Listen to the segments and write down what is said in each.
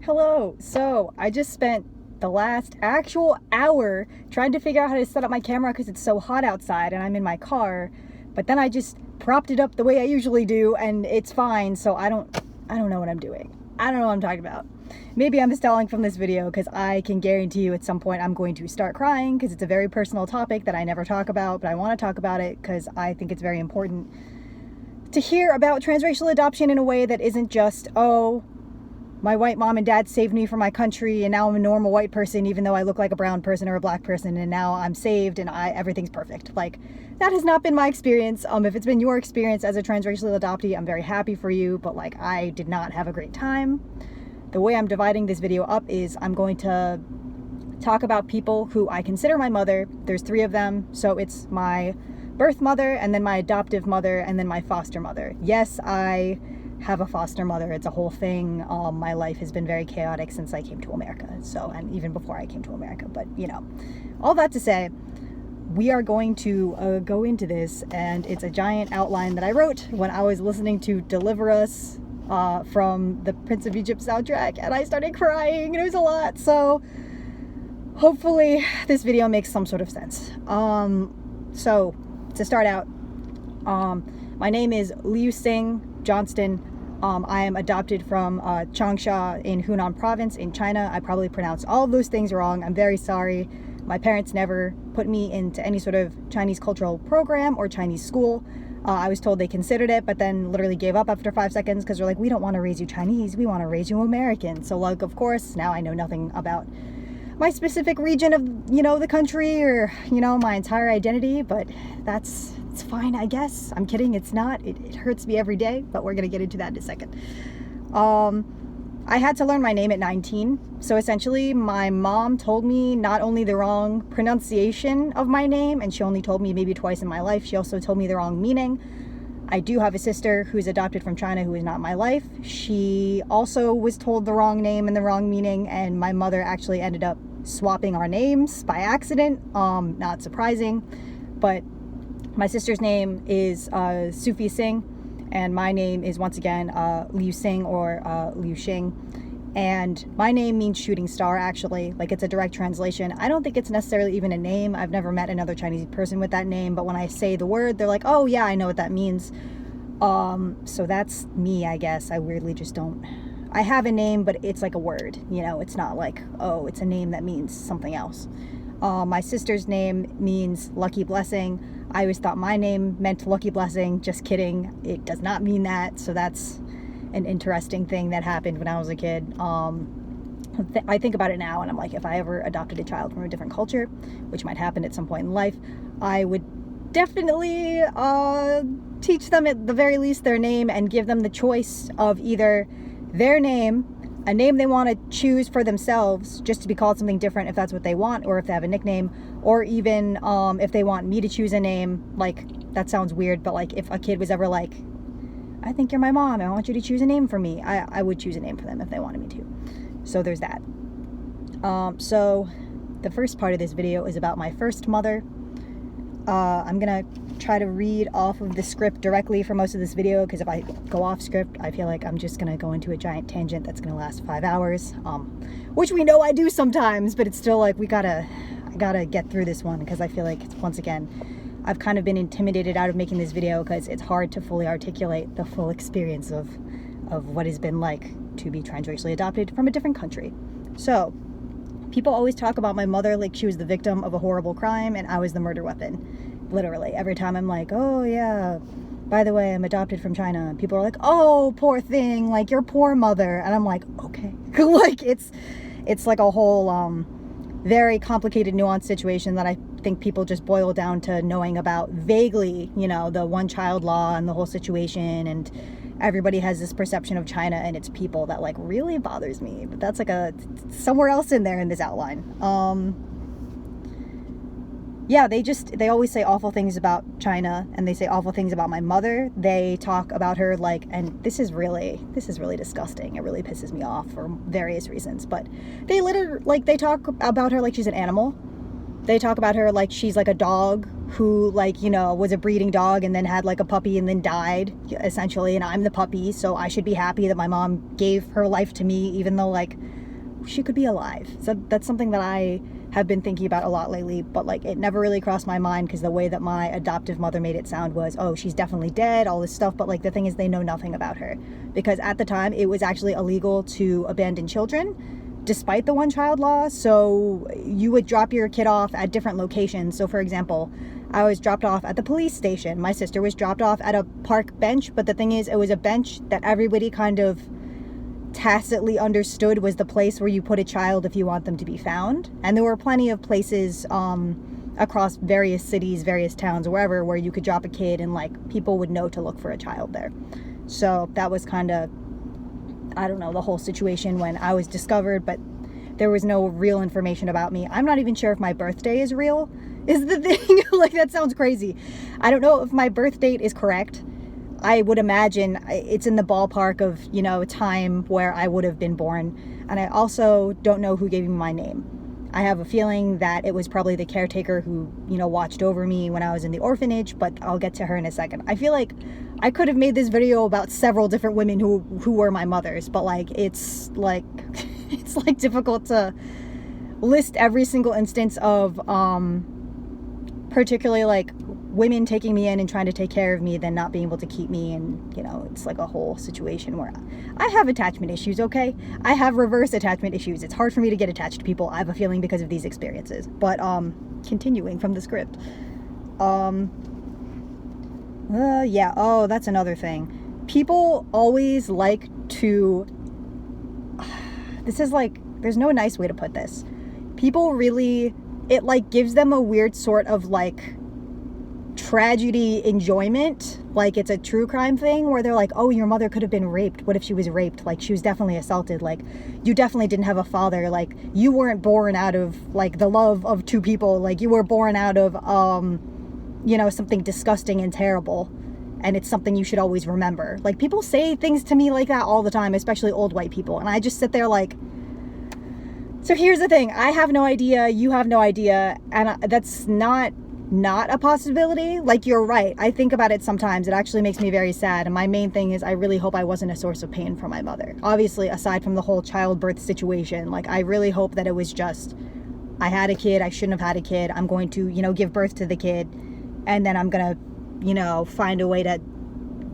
Hello. So I just spent the last actual hour trying to figure out how to set up my camera because it's so hot outside and I'm in my car. But then I just propped it up the way I usually do and it's fine. So I don't know what I'm doing. I don't know what I'm talking about. Maybe I'm stalling from this video because I can guarantee you at some point I'm going to start crying because it's a very personal topic that I never talk about, but I want to talk about it because I think it's very important to hear about transracial adoption in a way that isn't just, oh, my white mom and dad saved me from my country and now I'm a normal white person even though I look like a brown person or a black person and now I'm saved and everything's perfect. Like, that has not been my experience. If it's been your experience as a transracial adoptee, I'm very happy for you, but like, I did not have a great time. The way I'm dividing this video up is I'm going to talk about people who I consider my mother. There's 3 of them. So it's my birth mother and then my adoptive mother and then my foster mother. Yes, I have a foster mother. It's a whole thing. My life has been very chaotic since I came to America. So, and even before I came to America, but you know, all that to say, we are going to go into this, and it's a giant outline that I wrote when I was listening to Deliver Us from the Prince of Egypt soundtrack, and I started crying, and it was a lot. So hopefully this video makes some sort of sense. So to start out, my name is Liu Sing Johnston. I am adopted from Changsha in Hunan province in China. I probably pronounced all of those things wrong. I'm very sorry. My parents never put me into any sort of Chinese cultural program or Chinese school. I was told they considered it, but then literally gave up after 5 seconds because they're like, we don't want to raise you Chinese, we want to raise you American. So like, of course, now I know nothing about my specific region of, you know, the country or, you know, my entire identity, but it's fine, I guess. I'm kidding, it's not. It hurts me every day, but we're gonna get into that in a second. I had to learn my name at 19. So essentially, my mom told me not only the wrong pronunciation of my name, and she only told me maybe twice in my life, she also told me the wrong meaning. I do have a sister who's adopted from China who is not my life. She also was told the wrong name and the wrong meaning, and my mother actually ended up swapping our names by accident. Not surprising, but my sister's name is Sufi Singh, and my name is once again Liu Sing or Liu Xing. And my name means shooting star, actually. Like, it's a direct translation. I don't think it's necessarily even a name. I've never met another Chinese person with that name, but when I say the word, they're like, oh yeah, I know what that means. So that's me, I guess. I weirdly just don't. I have a name, but it's like a word, you know, it's not like, oh, it's a name that means something else. My sister's name means lucky blessing. I always thought my name meant lucky blessing. Just kidding. It does not mean that. So that's an interesting thing that happened when I was a kid. I think about it now and I'm like, if I ever adopted a child from a different culture, which might happen at some point in life, I would definitely teach them at the very least their name and give them the choice of either their name, a name they want to choose for themselves just to be called something different if that's what they want, or if they have a nickname, or even if they want me to choose a name. Like, that sounds weird, but like, if a kid was ever like, I think you're my mom, I want you to choose a name for me, I would choose a name for them if they wanted me to. So there's that. So the first part of this video is about my first mother. I'm gonna try to read off of the script directly for most of this video, because if I go off script, I feel like I'm just gonna go into a giant tangent that's gonna last 5 hours, which we know I do sometimes, but it's still like, I gotta get through this one, because I feel like, once again, I've kind of been intimidated out of making this video because it's hard to fully articulate the full experience of what it's been like to be transracially adopted from a different country. So people always talk about my mother like she was the victim of a horrible crime and I was the murder weapon. Literally, every time I'm like, oh yeah, by the way, I'm adopted from China. And people are like, oh, poor thing, like your poor mother. And I'm like, okay. Like, it's like a whole very complicated, nuanced situation that I think people just boil down to knowing about vaguely, you know, the one-child law and the whole situation, and everybody has this perception of China and its people that like really bothers me, but that's like somewhere else in there in this outline. Yeah, they always say awful things about China, and they say awful things about my mother. They talk about her like, and this is really disgusting. It really pisses me off for various reasons, but they talk about her like she's an animal. They talk about her like she's like a dog who, like, you know, was a breeding dog and then had like a puppy and then died, essentially, and I'm the puppy, so I should be happy that my mom gave her life to me, even though, like, she could be alive. So that's something that I have been thinking about a lot lately, but like it never really crossed my mind because the way that my adoptive mother made it sound was, oh, she's definitely dead, all this stuff. But like the thing is, they know nothing about her, because at the time it was actually illegal to abandon children despite the one child law. So you would drop your kid off at different locations. So for example, I was dropped off at the police station. My sister was dropped off at a park bench, but the thing is, it was a bench that everybody kind of tacitly understood was the place where you put a child if you want them to be found. And there were plenty of places across various cities, various towns, wherever, where you could drop a kid and like people would know to look for a child there. So that was kind of, I don't know, the whole situation when I was discovered, but there was no real information about me. I'm not even sure if my birthday is real, is the thing. Like, that sounds crazy. I don't know if my birth date is correct. I would imagine it's in the ballpark of, you know, a time where I would have been born. And I also don't know who gave me my name. I have a feeling that it was probably the caretaker who, you know, watched over me when I was in the orphanage, but I'll get to her in a second. I feel like I could have made this video about several different women who were my mothers, but like it's like difficult to list every single instance of particularly like women taking me in and trying to take care of me, then not being able to keep me. And, you know, it's like a whole situation where I have attachment issues, okay? I have reverse attachment issues. It's hard for me to get attached to people, I have a feeling, because of these experiences. But continuing from the script. Yeah, oh, that's another thing. People always like to, this is like, there's no nice way to put this. People really, it like gives them a weird sort of like tragedy enjoyment, like it's a true crime thing, where they're like, oh, your mother could have been raped. What if she was raped? Like, she was definitely assaulted. Like, you definitely didn't have a father. Like, you weren't born out of like the love of two people. Like, you were born out of you know, something disgusting and terrible, and it's something you should always remember. Like, people say things to me like that all the time, especially old white people, and I just sit there like, so here's the thing, I have no idea, you have no idea, and that's not a possibility. Like, you're right, I think about it sometimes. It actually makes me very sad, and my main thing is I really hope I wasn't a source of pain for my mother. Obviously, aside from the whole childbirth situation, like, I really hope that it was just, I had a kid, I shouldn't have had a kid, I'm going to, you know, give birth to the kid, and then I'm gonna, you know, find a way to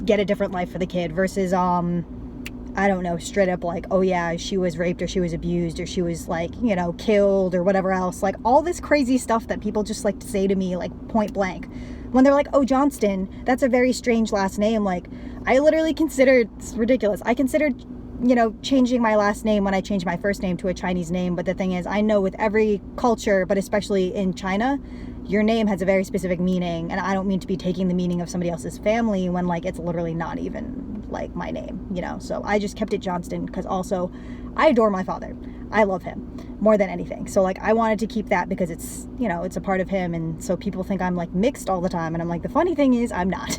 get a different life for the kid, versus I don't know, straight up like, oh yeah, she was raped, or she was abused, or she was like, you know, killed, or whatever else. Like, all this crazy stuff that people just like to say to me, like, point blank, when they're like, oh, Johnston, that's a very strange last name. Like, I literally considered, it's ridiculous, I considered, you know, changing my last name when I changed my first name to a Chinese name. But the thing is, I know with every culture, but especially in China, your name has a very specific meaning, and I don't mean to be taking the meaning of somebody else's family when, like, it's literally not even, like, my name, you know? So I just kept it Johnston, because also, I adore my father. I love him more than anything. So, like, I wanted to keep that because it's, you know, it's a part of him, and so people think I'm, like, mixed all the time, and I'm like, the funny thing is, I'm not.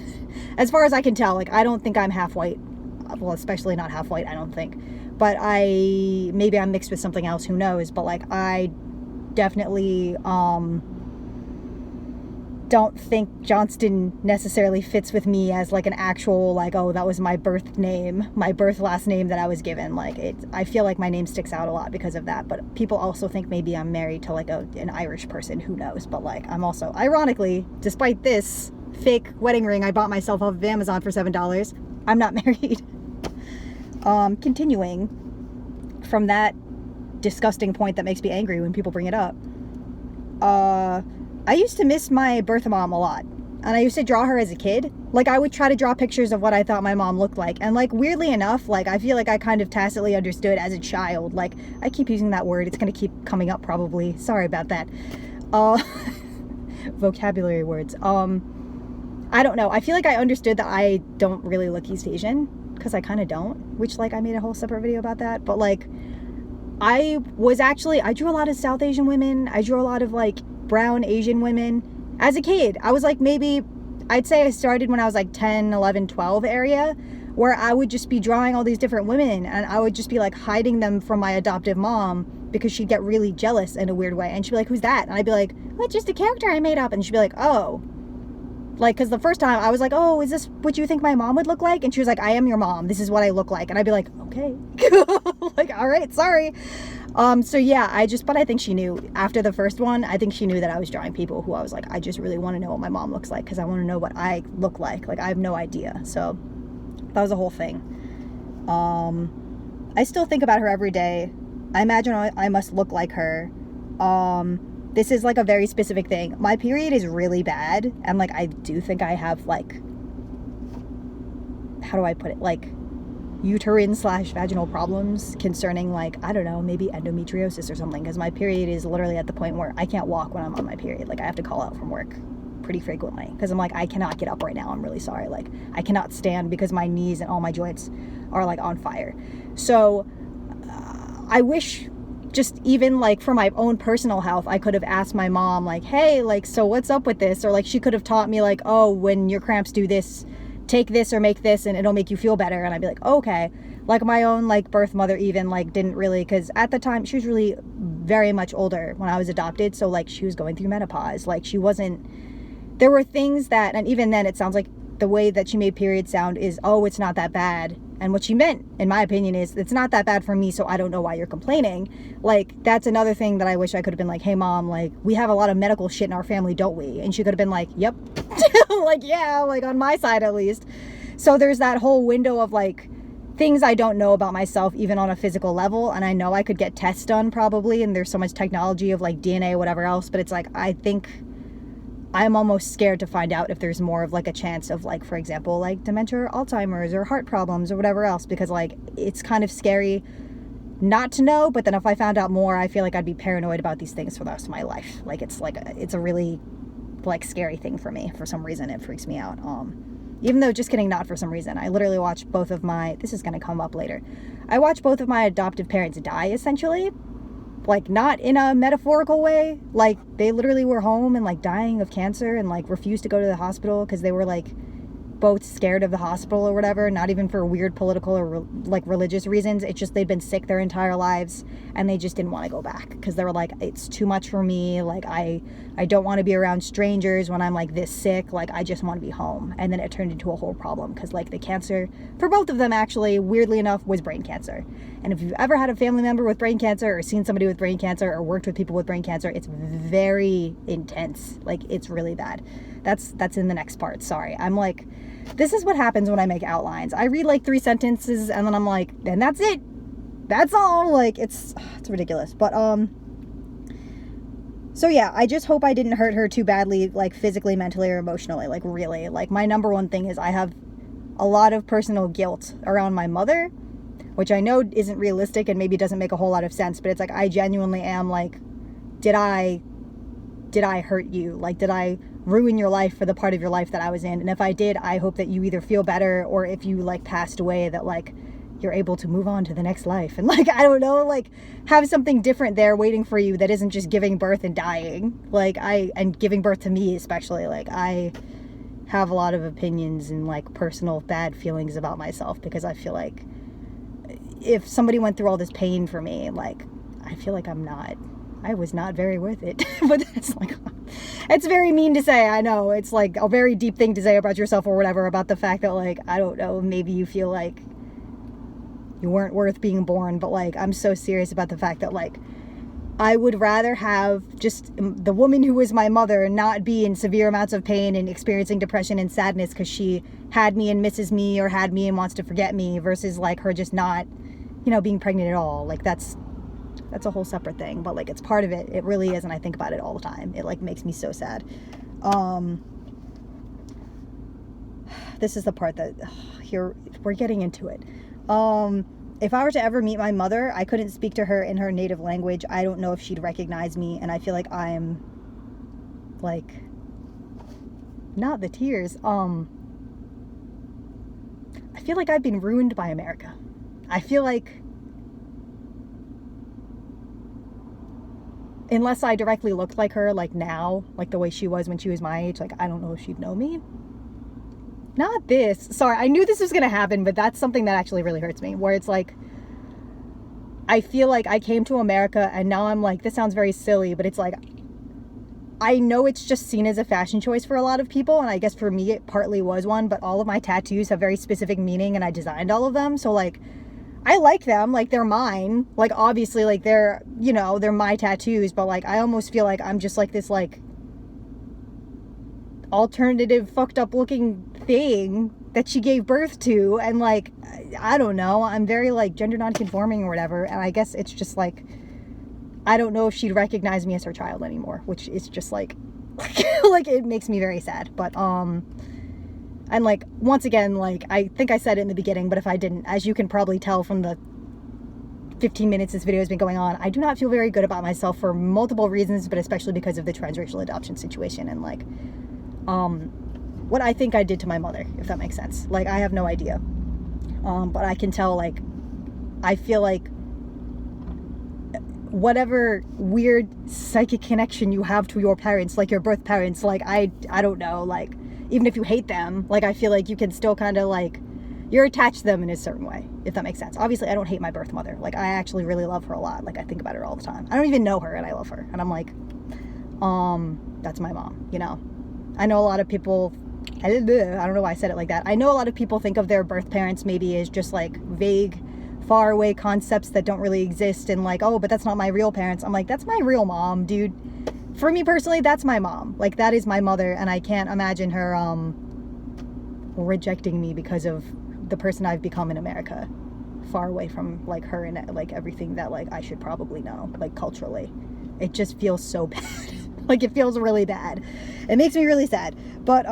As far as I can tell, like, I don't think I'm half white. Well, especially not half white, I don't think. But maybe I'm mixed with something else, who knows? But, like, I definitely, don't think Johnston necessarily fits with me as like an actual, like, oh, that was my birth name, my birth last name that I was given. Like, I feel like my name sticks out a lot because of that. But people also think maybe I'm married to like an Irish person, who knows? But like, I'm also, ironically, despite this fake wedding ring I bought myself off of Amazon for $7, I'm not married. Continuing from that disgusting point that makes me angry when people bring it up. I used to miss my birth mom a lot, and I used to draw her as a kid. Like, I would try to draw pictures of what I thought my mom looked like, and like, weirdly enough, like, I feel like I kind of tacitly understood as a child. Like, I keep using that word, it's gonna keep coming up probably, sorry about that. Vocabulary words. I don't know, I feel like I understood that I don't really look East Asian, because I kind of don't, which, like, I made a whole separate video about that. But like, I drew a lot of South Asian women, I drew a lot of like brown Asian women as a kid. I was like, maybe I'd say I started when I was like 10, 11, 12 area, where I would just be drawing all these different women, and I would just be like hiding them from my adoptive mom because she'd get really jealous in a weird way. And she'd be like, who's that? And I'd be like, well, it's just a character I made up. And she'd be like, oh. Like, because the first time I was like, oh, is this what you think my mom would look like? And she was like, I am your mom. This is what I look like. And I'd be like, okay. Like, all right, sorry. So yeah, but I think she knew after the first one, I think she knew that I was drawing people who I was like, I just really want to know what my mom looks like because I want to know what I look like. Like, I have no idea. So that was the whole thing. I still think about her every day. I imagine I must look like her. This is like a very specific thing. My period is really bad. And like, I do think I have like, how do I put it? Like uterine/vaginal problems concerning like, I don't know, maybe endometriosis or something. Because my period is literally at the point where I can't walk when I'm on my period. Like I have to call out from work pretty frequently. Because I'm like, I cannot get up right now. I'm really sorry. Like I cannot stand because my knees and all my joints are like on fire. So I wish just even like for my own personal health, I could have asked my mom like, hey, like, so what's up with this? Or like she could have taught me like, oh, when your cramps do this, take this or make this and it'll make you feel better. And I'd be like, okay. Like my own like birth mother even like didn't really, because at the time she was really very much older when I was adopted. So like she was going through menopause. Like she wasn't, there were things that, and even then it sounds like the way that she made period sound is, oh, it's not that bad. And what she meant, in my opinion, is it's not that bad for me, so I don't know why you're complaining. Like, that's another thing that I wish I could have been like, hey, mom, like, we have a lot of medical shit in our family, don't we? And she could have been like, yep. Like, yeah, like, on my side, at least. So there's that whole window of, like, things I don't know about myself, even on a physical level. And I know I could get tests done, probably, and there's so much technology of, like, DNA, whatever else. But it's like, I think I'm almost scared to find out if there's more of like a chance of like, for example, like dementia or Alzheimer's or heart problems or whatever else, because like it's kind of scary not to know. But then if I found out more, I feel like I'd be paranoid about these things for the rest of my life. Like it's a really like scary thing for me. For some reason, it freaks me out. Even though, just kidding, not for some reason. I literally watched both of my, this is going to come up later. I watched both of my adoptive parents die, essentially. Like, not in a metaphorical way. Like, they literally were home and, like, dying of cancer and, like, refused to go to the hospital because they were, like, both scared of the hospital or whatever. Not even for weird political or, like, religious reasons. It's just they'd been sick their entire lives and they just didn't want to go back because they were like, it's too much for me. Like, I don't want to be around strangers when I'm, like, this sick. Like, I just want to be home. And then it turned into a whole problem because, like, the cancer, for both of them, actually, weirdly enough, was brain cancer. And if you've ever had a family member with brain cancer or seen somebody with brain cancer or worked with people with brain cancer, it's very intense. Like, it's really bad. That's in the next part. Sorry. I'm like, this is what happens when I make outlines. I read like 3 sentences and then I'm like, and that's it. That's all. Like, it's ridiculous. But, so yeah, I just hope I didn't hurt her too badly, like physically, mentally, or emotionally. Like, really. Like, my number one thing is I have a lot of personal guilt around my mother, which I know isn't realistic and maybe doesn't make a whole lot of sense, but it's like, I genuinely am like, did I hurt you? Like, did I ruin your life for the part of your life that I was in? And if I did, I hope that you either feel better or if you like passed away, that like you're able to move on to the next life. And like, I don't know, like have something different there waiting for you that isn't just giving birth and dying. Like and giving birth to me especially. Like, I have a lot of opinions and like personal bad feelings about myself because I feel like if somebody went through all this pain for me, like, I feel like I was not very worth it. But that's like, it's very mean to say, I know. It's like a very deep thing to say about yourself or whatever, about the fact that like, I don't know, maybe you feel like you weren't worth being born. But like, I'm so serious about the fact that like, I would rather have just the woman who was my mother not be in severe amounts of pain and experiencing depression and sadness because she had me and misses me or had me and wants to forget me, versus like her just not, you know, being pregnant at all. Like, that's a whole separate thing, but like, it's part of it. It really is. And I think about it all the time. It like makes me so sad. This is the part that here we're getting into it. If I were to ever meet my mother, I couldn't speak to her in her native language. I don't know if she'd recognize me. And I feel like I'm like, not the tears. I feel like I've been ruined by America. I feel like, unless I directly looked like her, like now, like the way she was when she was my age, like, I don't know if she'd know me. Not this. Sorry, I knew this was going to happen, but that's something that actually really hurts me, where it's like, I feel like I came to America and now I'm like, this sounds very silly, but it's like, I know it's just seen as a fashion choice for a lot of people, and I guess for me it partly was one, but all of my tattoos have very specific meaning and I designed all of them, so like I like them, like they're mine, like obviously like they're, you know, they're my tattoos, but like I almost feel like I'm just like this like alternative fucked up looking thing that she gave birth to, and like I don't know, I'm very like gender non-conforming or whatever, and I guess it's just like I don't know if she'd recognize me as her child anymore, which is just like like it makes me very sad. But and like once again, like I think I said it in the beginning, but if I didn't, as you can probably tell from the 15 minutes this video has been going on, I do not feel very good about myself for multiple reasons, but especially because of the transracial adoption situation and like what I think I did to my mother, if that makes sense. Like I have no idea, but I can tell, like I feel like whatever weird psychic connection you have to your parents, like your birth parents, like I don't know, like even if you hate them, like I feel like you can still kind of like you're attached to them in a certain way, if that makes sense. Obviously I don't hate my birth mother, like I actually really love her a lot, like I think about her all the time. I don't even know her and I love her, and I'm like that's my mom, you know. I know a lot of people, I don't know why I said it like that, I know a lot of people think of their birth parents maybe as just like vague far away concepts that don't really exist, and like, oh, but that's not my real parents. I'm like, that's my real mom, dude. For me personally, that's my mom. Like that is my mother, and I can't imagine her rejecting me because of the person I've become in America, far away from like her and like everything that like I should probably know, like culturally. It just feels so bad. Like it feels really bad. It makes me really sad. But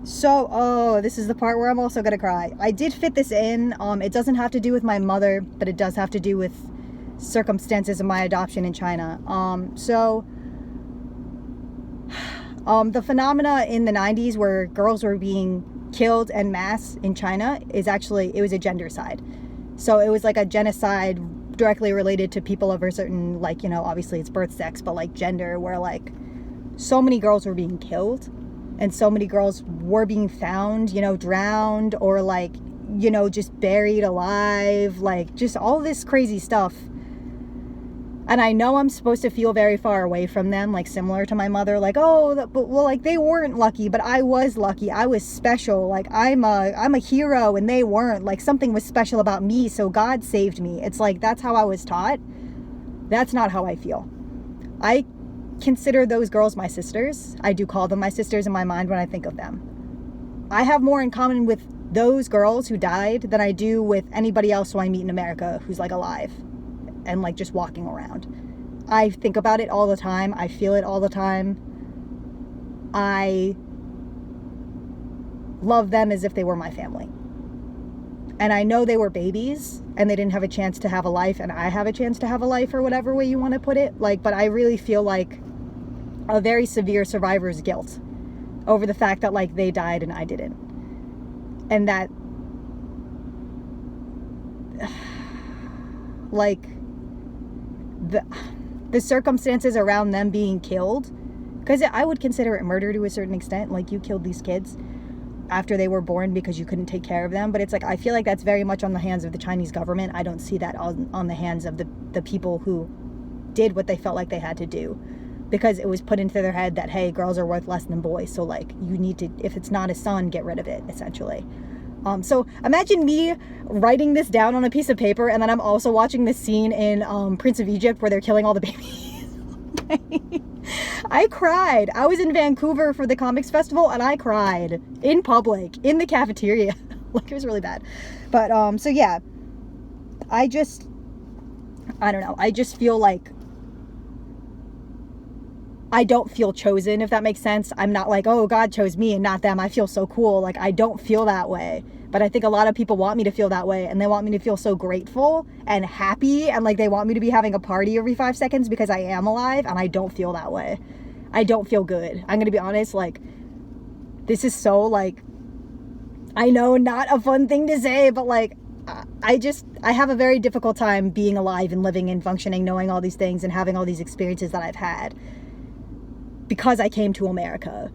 so, oh, this is the part where I'm also gonna cry. I did fit this in. It doesn't have to do with my mother, but it does have to do with circumstances of my adoption in China. The phenomena in the 90s where girls were being killed en masse in China is actually, it was a gendercide. So it was like a genocide directly related to people of a certain, like, you know, obviously it's birth sex, but like gender, where like so many girls were being killed. And so many girls were being found, you know, drowned or like, you know, just buried alive, like just all this crazy stuff. And I know I'm supposed to feel very far away from them, like similar to my mother, like, oh, but well, like they weren't lucky, but I was lucky. I was special. Like I'm a hero and they weren't. Like something was special about me, so God saved me. It's like that's how I was taught. That's not how I feel. I consider those girls my sisters. I do call them my sisters in my mind when I think of them. I have more in common with those girls who died than I do with anybody else who I meet in America who's like alive and like just walking around. I think about it all the time. I feel it all the time. I love them as if they were my family. And I know they were babies and they didn't have a chance to have a life, and I have a chance to have a life, or whatever way you want to put it. Like, but I really feel like a very severe survivor's guilt over the fact that like they died and I didn't. And that like the circumstances around them being killed, because I would consider it murder to a certain extent. Like you killed these kids after they were born because you couldn't take care of them. But it's like, I feel like that's very much on the hands of the Chinese government. I don't see that on the hands of the people who did what they felt like they had to do, because it was put into their head that, hey, girls are worth less than boys. So like you need to, if it's not a son, get rid of it, essentially. So imagine me writing this down on a piece of paper, and then I'm also watching this scene in Prince of Egypt where they're killing all the babies. I cried. I was in Vancouver for the comics festival and I cried in public in the cafeteria. Like it was really bad. But so yeah, I don't know. I just feel like I don't feel chosen, if that makes sense. I'm not like, oh, God chose me and not them. I feel so cool. Like I don't feel that way. But I think a lot of people want me to feel that way, and they want me to feel so grateful and happy, and like they want me to be having a party every 5 seconds because I am alive, and I don't feel that way. I don't feel good. I'm gonna be honest, like this is so like, I know not a fun thing to say, but like I have a very difficult time being alive and living and functioning, knowing all these things and having all these experiences that I've had because I came to America,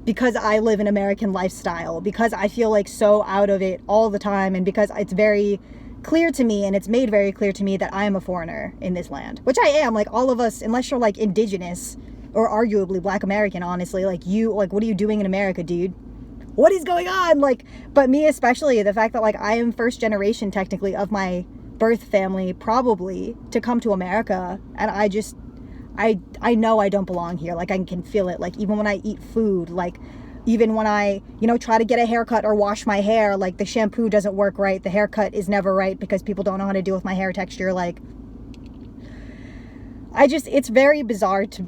because I live an American lifestyle, because I feel like so out of it all the time, and because it's very clear to me, and it's made very clear to me, that I am a foreigner in this land, which I am. Like, all of us, unless you're like indigenous or arguably Black American, honestly, like, what are you doing in America, dude? What is going on? Like, but me especially, the fact that like I am first generation technically of my birth family probably to come to America, and I know I don't belong here. Like, I can feel it. Like, even when I eat food, like, even when I, try to get a haircut or wash my hair, like, the shampoo doesn't work right. The haircut is never right because people don't know how to deal with my hair texture. Like, it's very bizarre to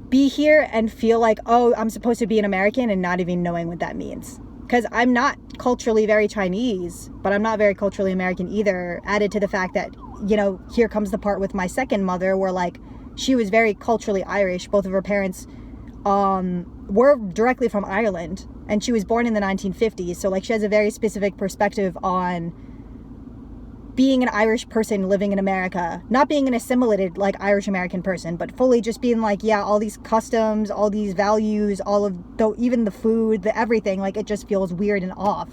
be here and feel like, oh, I'm supposed to be an American, and not even knowing what that means. Because I'm not culturally very Chinese, but I'm not very culturally American either. Added to the fact that, here comes the part with my second mother where, like, she was very culturally Irish. Both of her parents were directly from Ireland, and she was born in the 1950s. So, like, she has a very specific perspective on being an Irish person living in America, not being an assimilated, like, Irish American person, but fully just being like, yeah, all these customs, all these values, all of even the food, the everything, like, it just feels weird and off.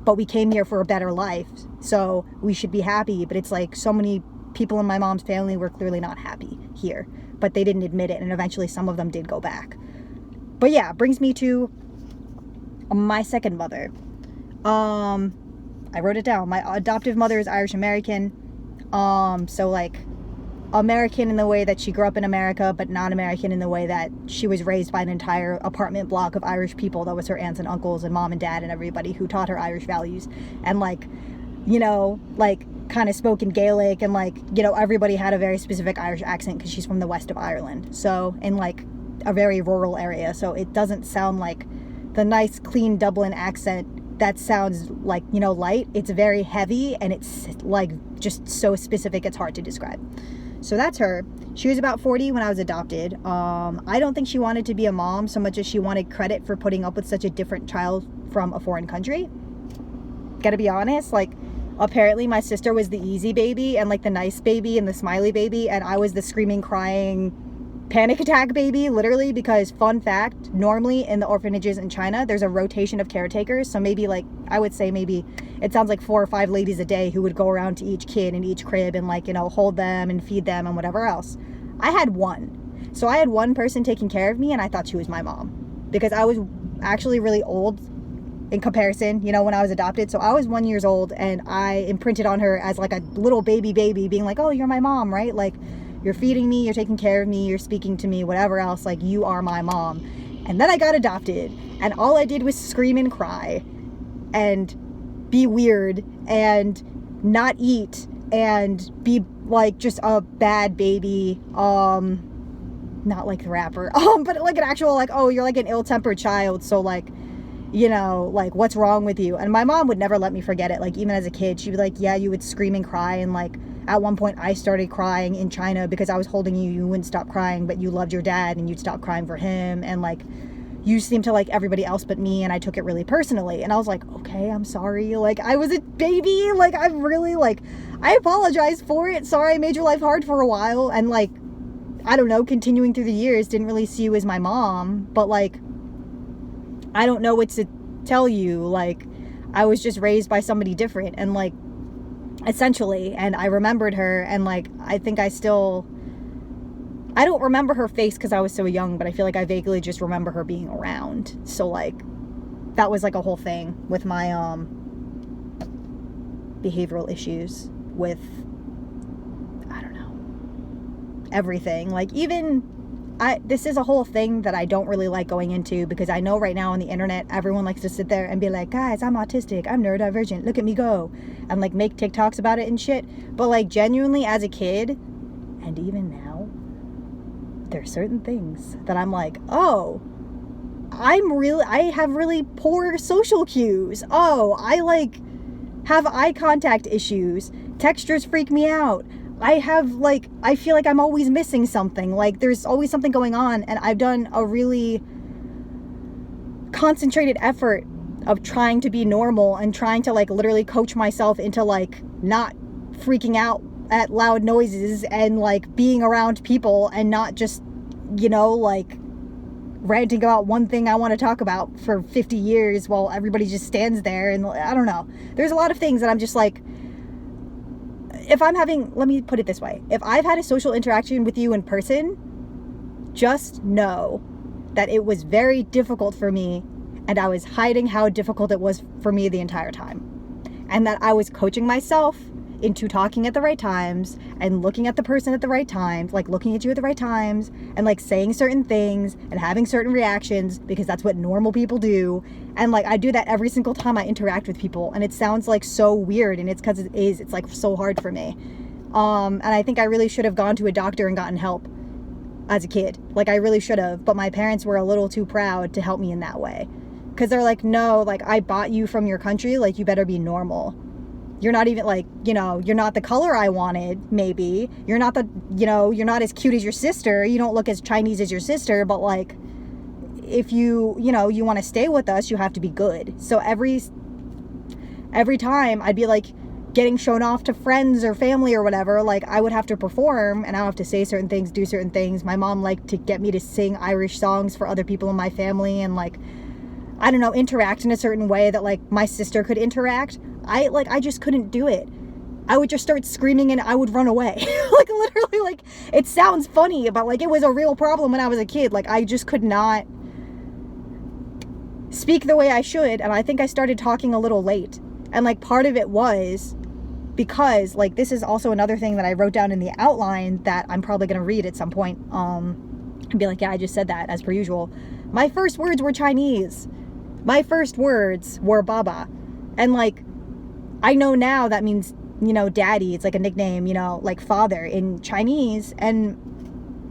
But we came here for a better life, so we should be happy. But it's like, so many people in my mom's family were clearly not happy here, but they didn't admit it, and eventually some of them did go back. But yeah, brings me to my second mother. I wrote it down. My adoptive mother is Irish American. So, like, American in the way that she grew up in America, but not American in the way that she was raised by an entire apartment block of Irish people that was her aunts and uncles and mom and dad and everybody who taught her Irish values. And, like, like, kind of spoke in Gaelic, and, like, everybody had a very specific Irish accent because she's from the west of Ireland. So, in, like, a very rural area. So it doesn't sound like the nice, clean Dublin accent that sounds like, light. It's very heavy, and it's like just so specific it's hard to describe. So that's her. She was about 40 when I was adopted. I don't think she wanted to be a mom so much as she wanted credit for putting up with such a different child from a foreign country. Gotta be honest, like, apparently my sister was the easy baby and, like, the nice baby and the smiley baby, and I was the screaming, crying, panic attack baby, literally, because, fun fact, normally in the orphanages in China, there's a rotation of caretakers. So maybe, like, I would say maybe it sounds like 4 or 5 ladies a day who would go around to each kid in each crib and, like, hold them and feed them and whatever else. I had one. So I had one person taking care of me, and I thought she was my mom because I was actually really old in comparison, when I was adopted. So I was 1 year old, and I imprinted on her as, like, a little baby being like, oh, you're my mom, right? Like, you're feeding me, you're taking care of me, you're speaking to me, whatever else, like, you are my mom. And then I got adopted, and all I did was scream and cry and be weird and not eat and be, like, just a bad baby, not like the rapper, but like an actual, like, oh, you're like an ill-tempered child, so, like, like, what's wrong with you? And my mom would never let me forget it. Like, even as a kid, she'd be like, yeah, you would scream and cry, and, like, at one point I started crying in China because I was holding you. You wouldn't stop crying, but you loved your dad, and you'd stop crying for him. And, like, you seemed to like everybody else but me, and I took it really personally. And I was like, okay, I'm sorry. Like, I was a baby. Like, I'm really, like, I apologize for it. Sorry I made your life hard for a while. And, like, I don't know, continuing through the years, didn't really see you as my mom. But, like, I don't know what to tell you. Like, I was just raised by somebody different. And, like, essentially, and I remembered her, and, like, I think I don't remember her face because I was so young, but I feel like I vaguely just remember her being around. So, like, that was, like, a whole thing with my behavioral issues with, I don't know, everything. Like, even this is a whole thing that I don't really like going into, because I know right now on the internet everyone likes to sit there and be like, guys, I'm autistic, I'm neurodivergent, look at me go, and, like, make TikToks about it and shit. But, like, genuinely, as a kid, and even now, there are certain things that I'm like, oh, I have really poor social cues. Oh, I, like, have eye contact issues. Textures freak me out. I feel like I'm always missing something. Like, there's always something going on, and I've done a really concentrated effort of trying to be normal and trying to, like, literally coach myself into, like, not freaking out at loud noises and, like, being around people and not just, like, ranting about one thing I want to talk about for 50 years while everybody just stands there. And I don't know. There's a lot of things that I'm just like, if I'm having, let me put it this way, if I've had a social interaction with you in person, just know that it was very difficult for me, and I was hiding how difficult it was for me the entire time. And that I was coaching myself into talking at the right times and looking at the person at the right times, like looking at you at the right times and like saying certain things and having certain reactions, because that's what normal people do. And like I do that every single time I interact with people, and it sounds like so weird, and it's because it's like so hard for me. And I think I really should have gone to a doctor and gotten help as a kid. Like I really should have, but my parents were a little too proud to help me in that way, because they're like, no, like I bought you from your country, like you better be normal. You're not even like, you know, you're not the color I wanted, maybe. You're not the, you know, you're not as cute as your sister. You don't look as Chinese as your sister, but like, if you know, you want to stay with us, you have to be good. So every time I'd be like getting shown off to friends or family or whatever, like I would have to perform and I would have to say certain things, do certain things. My mom liked to get me to sing Irish songs for other people in my family and like, I don't know, interact in a certain way that like my sister could interact. I just couldn't do it. I would just start screaming and I would run away. Like literally, like it sounds funny, but like it was a real problem when I was a kid. Like I just could not speak the way I should. And I think I started talking a little late. And like part of it was because like this is also another thing that I wrote down in the outline that I'm probably going to read at some point. And be like, yeah, I just said that as per usual. My first words were Chinese. My first words were Baba. And like, I know now that means, you know, daddy. It's like a nickname, you know, like father in Chinese. And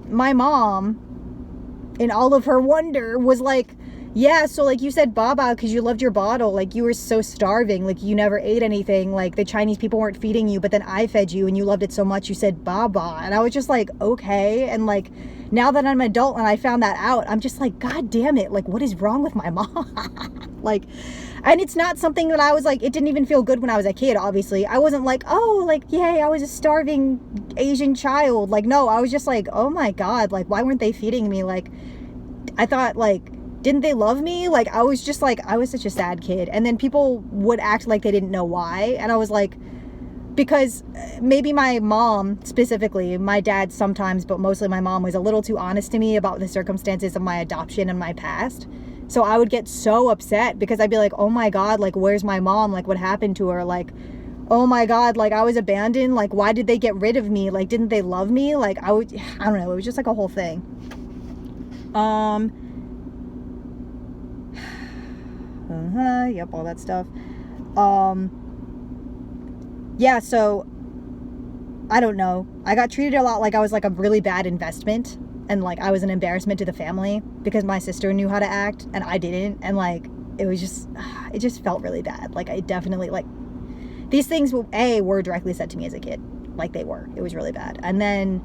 my mom, in all of her wonder, was like, yeah, so like you said Baba because you loved your bottle. Like you were so starving. Like you never ate anything. Like the Chinese people weren't feeding you, but then I fed you and you loved it so much you said Baba. And I was just like, okay. And like, now that I'm an adult and I found that out, I'm just like, God damn it. Like, what is wrong with my mom? Like, and it's not something that I was like, it didn't even feel good when I was a kid, obviously. I wasn't like, oh, like, yay, I was a starving Asian child. Like, no, I was just like, oh my God, like, why weren't they feeding me? Like, I thought, like, didn't they love me? Like, I was just like, I was such a sad kid. And then people would act like they didn't know why. And I was like, because maybe my mom specifically, my dad sometimes, but mostly my mom was a little too honest to me about the circumstances of my adoption and my past. So I would get so upset because I'd be like, oh my God, like, where's my mom? Like, what happened to her? Like, oh my God, like, I was abandoned. Like, why did they get rid of me? Like, didn't they love me? Like, I don't know. It was just like a whole thing. Yep, all that stuff. Yeah, so I don't know. I got treated a lot like I was like a really bad investment, and like I was an embarrassment to the family because my sister knew how to act and I didn't. And like it just felt really bad. Like I definitely, like, these things were directly said to me as a kid. Like they were. It was really bad. And then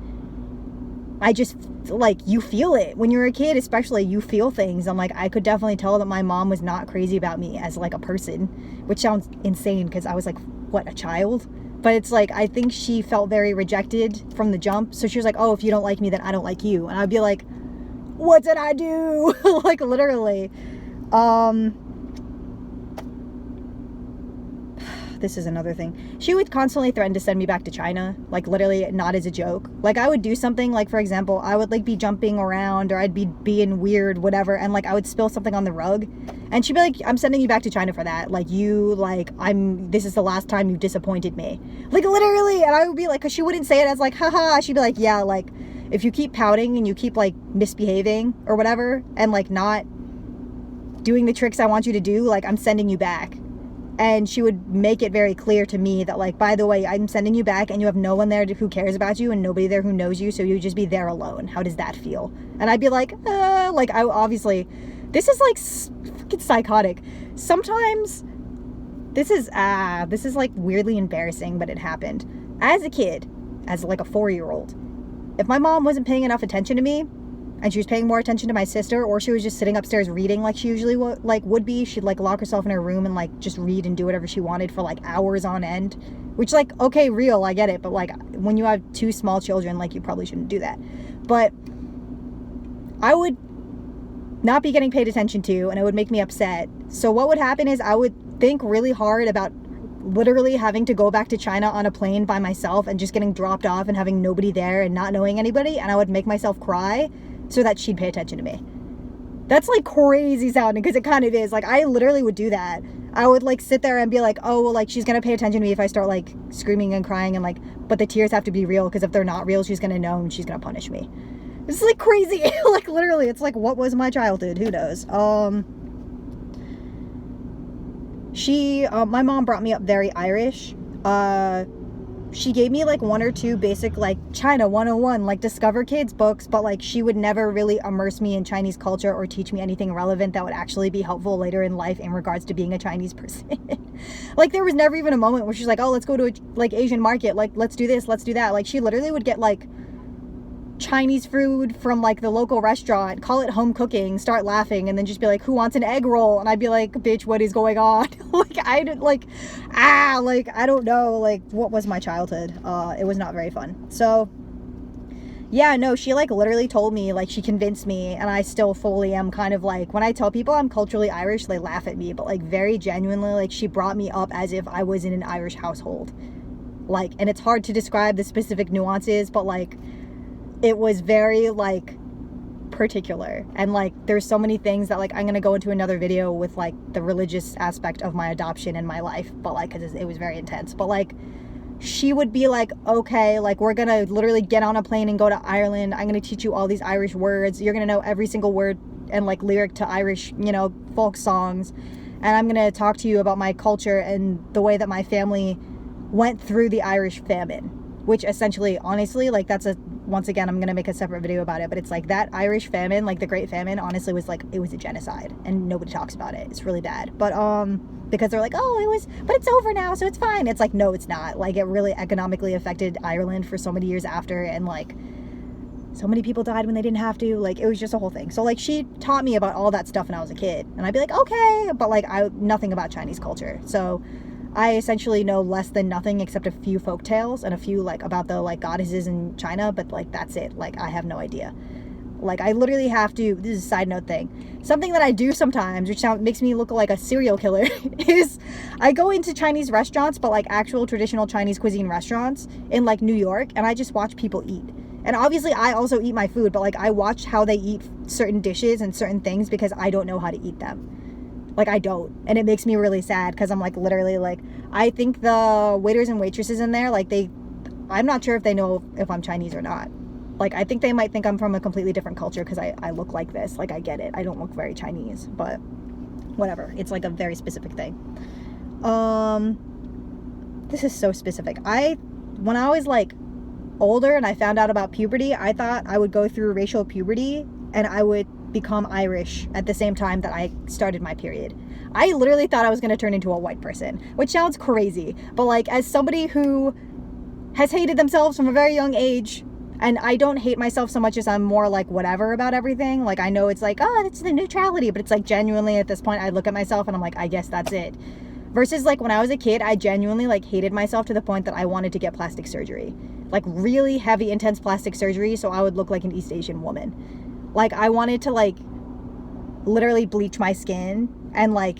I just, like, you feel it when you're a kid, especially, you feel things. I'm like, I could definitely tell that my mom was not crazy about me as like a person, which sounds insane because I was like, what, a child? But it's like, I think she felt very rejected from the jump. So she was like, oh, if you don't like me, then I don't like you. And I'd be like, what did I do? Like literally. This is another thing. She would constantly threaten to send me back to China, like literally not as a joke. Like I would do something, like for example, I would like be jumping around or I'd be being weird, whatever, and like I would spill something on the rug and she'd be like, I'm sending you back to China for that. Like this is the last time you disappointed me. Like literally. And I would be like, cause she wouldn't say it as like, haha. She'd be like, yeah, like if you keep pouting and you keep like misbehaving or whatever and like not doing the tricks I want you to do, like I'm sending you back. And she would make it very clear to me that, like, by the way, I'm sending you back and you have no one there who cares about you and nobody there who knows you, so you would just be there alone. How does that feel? And I'd be like, like, I obviously, this is like fucking psychotic. Sometimes this is like weirdly embarrassing, but it happened. As a kid, as like a 4-year-old, if my mom wasn't paying enough attention to me, and she was paying more attention to my sister, or she was just sitting upstairs reading like she usually would be, she'd like lock herself in her room and like just read and do whatever she wanted for like hours on end, which like, okay, real, I get it, but like when you have 2 small children, like you probably shouldn't do that. But I would not be getting paid attention to and it would make me upset. So what would happen is I would think really hard about literally having to go back to China on a plane by myself and just getting dropped off and having nobody there and not knowing anybody, and I would make myself cry so that she'd pay attention to me. That's like crazy sounding, because it kind of is. Like, I literally would do that. I would like sit there and be like, oh, well, like, she's gonna pay attention to me if I start like screaming and crying, and like, but the tears have to be real, because if they're not real, she's gonna know and she's gonna punish me. This is like crazy. Like, literally, it's like, what was my childhood? Who knows? My mom brought me up very Irish. She gave me like one or two basic like China 101, like Discover Kids books, but like she would never really immerse me in Chinese culture or teach me anything relevant that would actually be helpful later in life in regards to being a Chinese person. Like, there was never even a moment where she's like, oh, let's go to a like Asian market, like let's do this, let's do that. Like, she literally would get like Chinese food from like the local restaurant, call it home cooking, start laughing, and then just be like, who wants an egg roll? And I'd be like, bitch, what is going on? Like, I did like, I don't know, like, what was my childhood? It was not very fun. So yeah, no, she like literally told me, like, she convinced me, and I still fully am kind of like, when I tell people I'm culturally Irish, they laugh at me, but like very genuinely, like, she brought me up as if I was in an Irish household. Like, and it's hard to describe the specific nuances, but like, it was very like particular, and like there's so many things that like I'm gonna go into another video with like the religious aspect of my adoption in my life, but like, cause it was very intense. But like, she would be like, okay, like, we're gonna literally get on a plane and go to Ireland. I'm gonna teach you all these Irish words. You're gonna know every single word and like lyric to Irish, you know, folk songs, and I'm gonna talk to you about my culture and the way that my family went through the Irish famine, which essentially, honestly, like, that's once again, I'm gonna make a separate video about it, but it's like that Irish famine, like the Great Famine, honestly was like, it was a genocide, and nobody talks about it. It's really bad. But because they're like, oh, it was, but it's over now, so it's fine. It's like, no, it's not. Like, it really economically affected Ireland for so many years after, and like so many people died when they didn't have to. Like, it was just a whole thing. So like, she taught me about all that stuff when I was a kid, and I'd be like, okay, but like, nothing about Chinese culture. So I essentially know less than nothing except a few folk tales and a few like about the like goddesses in China, but like, that's it. Like, I have no idea. Like, I literally have to, this is a side note thing, something that I do sometimes, which makes me look like a serial killer, is I go into Chinese restaurants, but like actual traditional Chinese cuisine restaurants in like New York, and I just watch people eat. And obviously I also eat my food, but like, I watch how they eat certain dishes and certain things because I don't know how to eat them. Like, I don't, and it makes me really sad, because I'm like, literally, like, I think the waiters and waitresses in there, like, I'm not sure if they know if I'm Chinese or not. Like, I think they might think I'm from a completely different culture because I look like this. Like, I get it. I don't look very Chinese, but whatever. It's like a very specific thing. This is so specific. When I was like older and I found out about puberty, I thought I would go through racial puberty and I would become Irish at the same time that I started my period. I literally thought I was going to turn into a white person, which sounds crazy, but like, as somebody who has hated themselves from a very young age, and I don't hate myself so much as I'm more like whatever about everything. Like, I know it's like, oh, it's the neutrality, but it's like, genuinely at this point I look at myself and I'm like, I guess that's it. Versus like, when I was a kid, I genuinely like hated myself to the point that I wanted to get plastic surgery, like really heavy, intense plastic surgery, so I would look like an East Asian woman. Like, I wanted to like literally bleach my skin and like,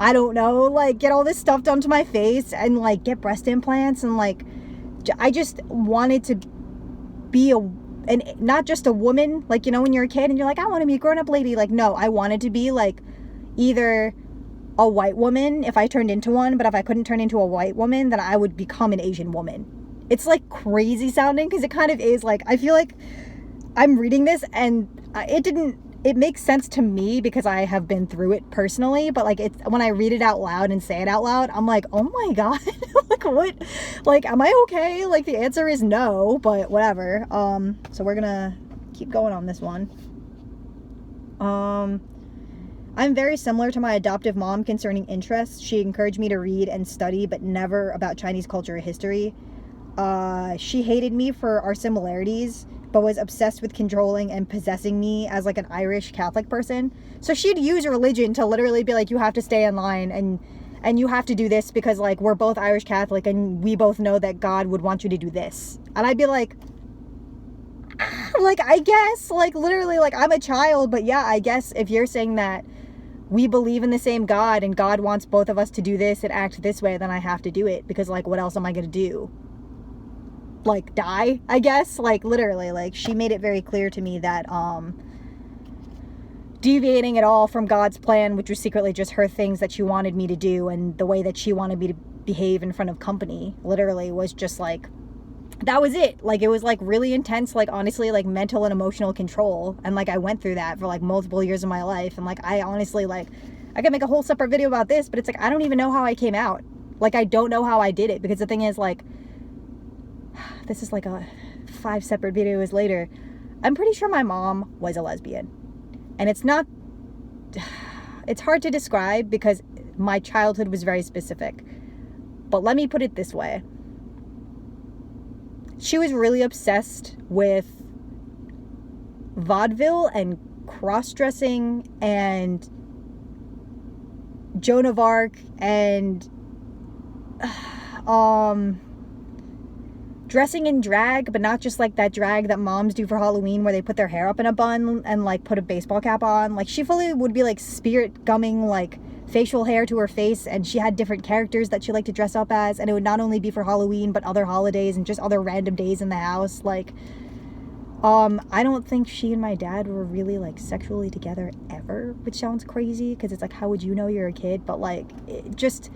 I don't know, like get all this stuff done to my face and like get breast implants, and like, I just wanted to be and not just a woman, like, you know, when you're a kid and you're like, I want to be a grown-up lady. Like, no, I wanted to be like either a white woman if I turned into one, but if I couldn't turn into a white woman, then I would become an Asian woman. It's like crazy sounding, because it kind of is. Like, I feel like I'm reading this and it makes sense to me because I have been through it personally, but like, it's when I read it out loud and say it out loud, I'm like, oh my God, like, what, like, am I okay? Like, the answer is no, but whatever. So we're gonna keep going on this one. I'm very similar to my adoptive mom concerning interests. She encouraged me to read and study, but never about Chinese culture or history. She hated me for our similarities, but was obsessed with controlling and possessing me as like an Irish Catholic person. So she'd use religion to literally be like, you have to stay in line and you have to do this because like, we're both Irish Catholic and we both know that God would want you to do this. And I'd be like, I guess, like, literally, like, I'm a child, but yeah, I guess if you're saying that we believe in the same God and God wants both of us to do this and act this way, then I have to do it, because like what else am I gonna do? Like die, I guess? Like literally, like she made it very clear to me that deviating at all from God's plan, which was secretly just her things that she wanted me to do and the way that she wanted me to behave in front of company, literally was just like, that was it. Like it was like really intense, like honestly, like mental and emotional control. And like I went through that for like multiple years of my life. And like I honestly, like I could make a whole separate video about this, but it's like I don't even know how I came out. Like I don't know how I did it, because the thing is, like, this is like a 5 separate videos later, I'm pretty sure my mom was a lesbian. And it's hard to describe because my childhood was very specific. But let me put it this way. She was really obsessed with vaudeville and cross-dressing and Joan of Arc and dressing in drag, but not just like that drag that moms do for Halloween where they put their hair up in a bun and like put a baseball cap on. Like she fully would be like spirit gumming like facial hair to her face, and she had different characters that she liked to dress up as, and it would not only be for Halloween but other holidays and just other random days in the house. Like I don't think she and my dad were really like sexually together ever, which sounds crazy because it's like, how would you know you're a kid? But like it just,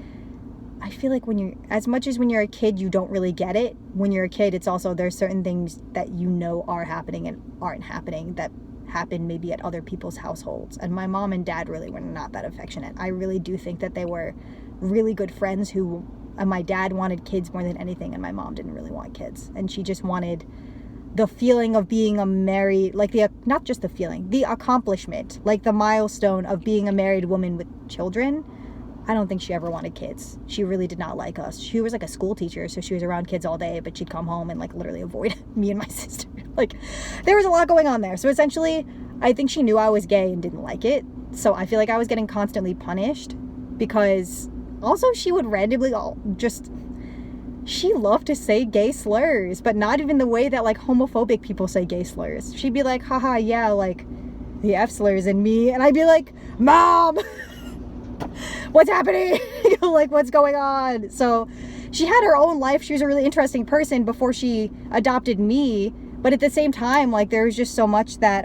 I feel like when you're, as much as when you're a kid you don't really get it, when you're a kid it's also, there's certain things that you know are happening and aren't happening that happen maybe at other people's households. And my mom and dad really were not that affectionate. I really do think that they were really good friends who, and my dad wanted kids more than anything, and my mom didn't really want kids, and she just wanted the feeling of being a married, like the, not just the feeling, the accomplishment, like the milestone of being a married woman with children. I don't think she ever wanted kids. She really did not like us. She was like a school teacher, so she was around kids all day, but she'd come home and like literally avoid me and my sister. Like there was a lot going on there. So essentially, I think she knew I was gay and didn't like it. So I feel like I was getting constantly punished, because also she would randomly she loved to say gay slurs, but not even the way that like homophobic people say gay slurs. She'd be like, haha, yeah, like the F slurs in me. And I'd be like, Mom, what's happening? Like, what's going on? So she had her own life. She was a really interesting person before she adopted me. But at the same time, like, there was just so much that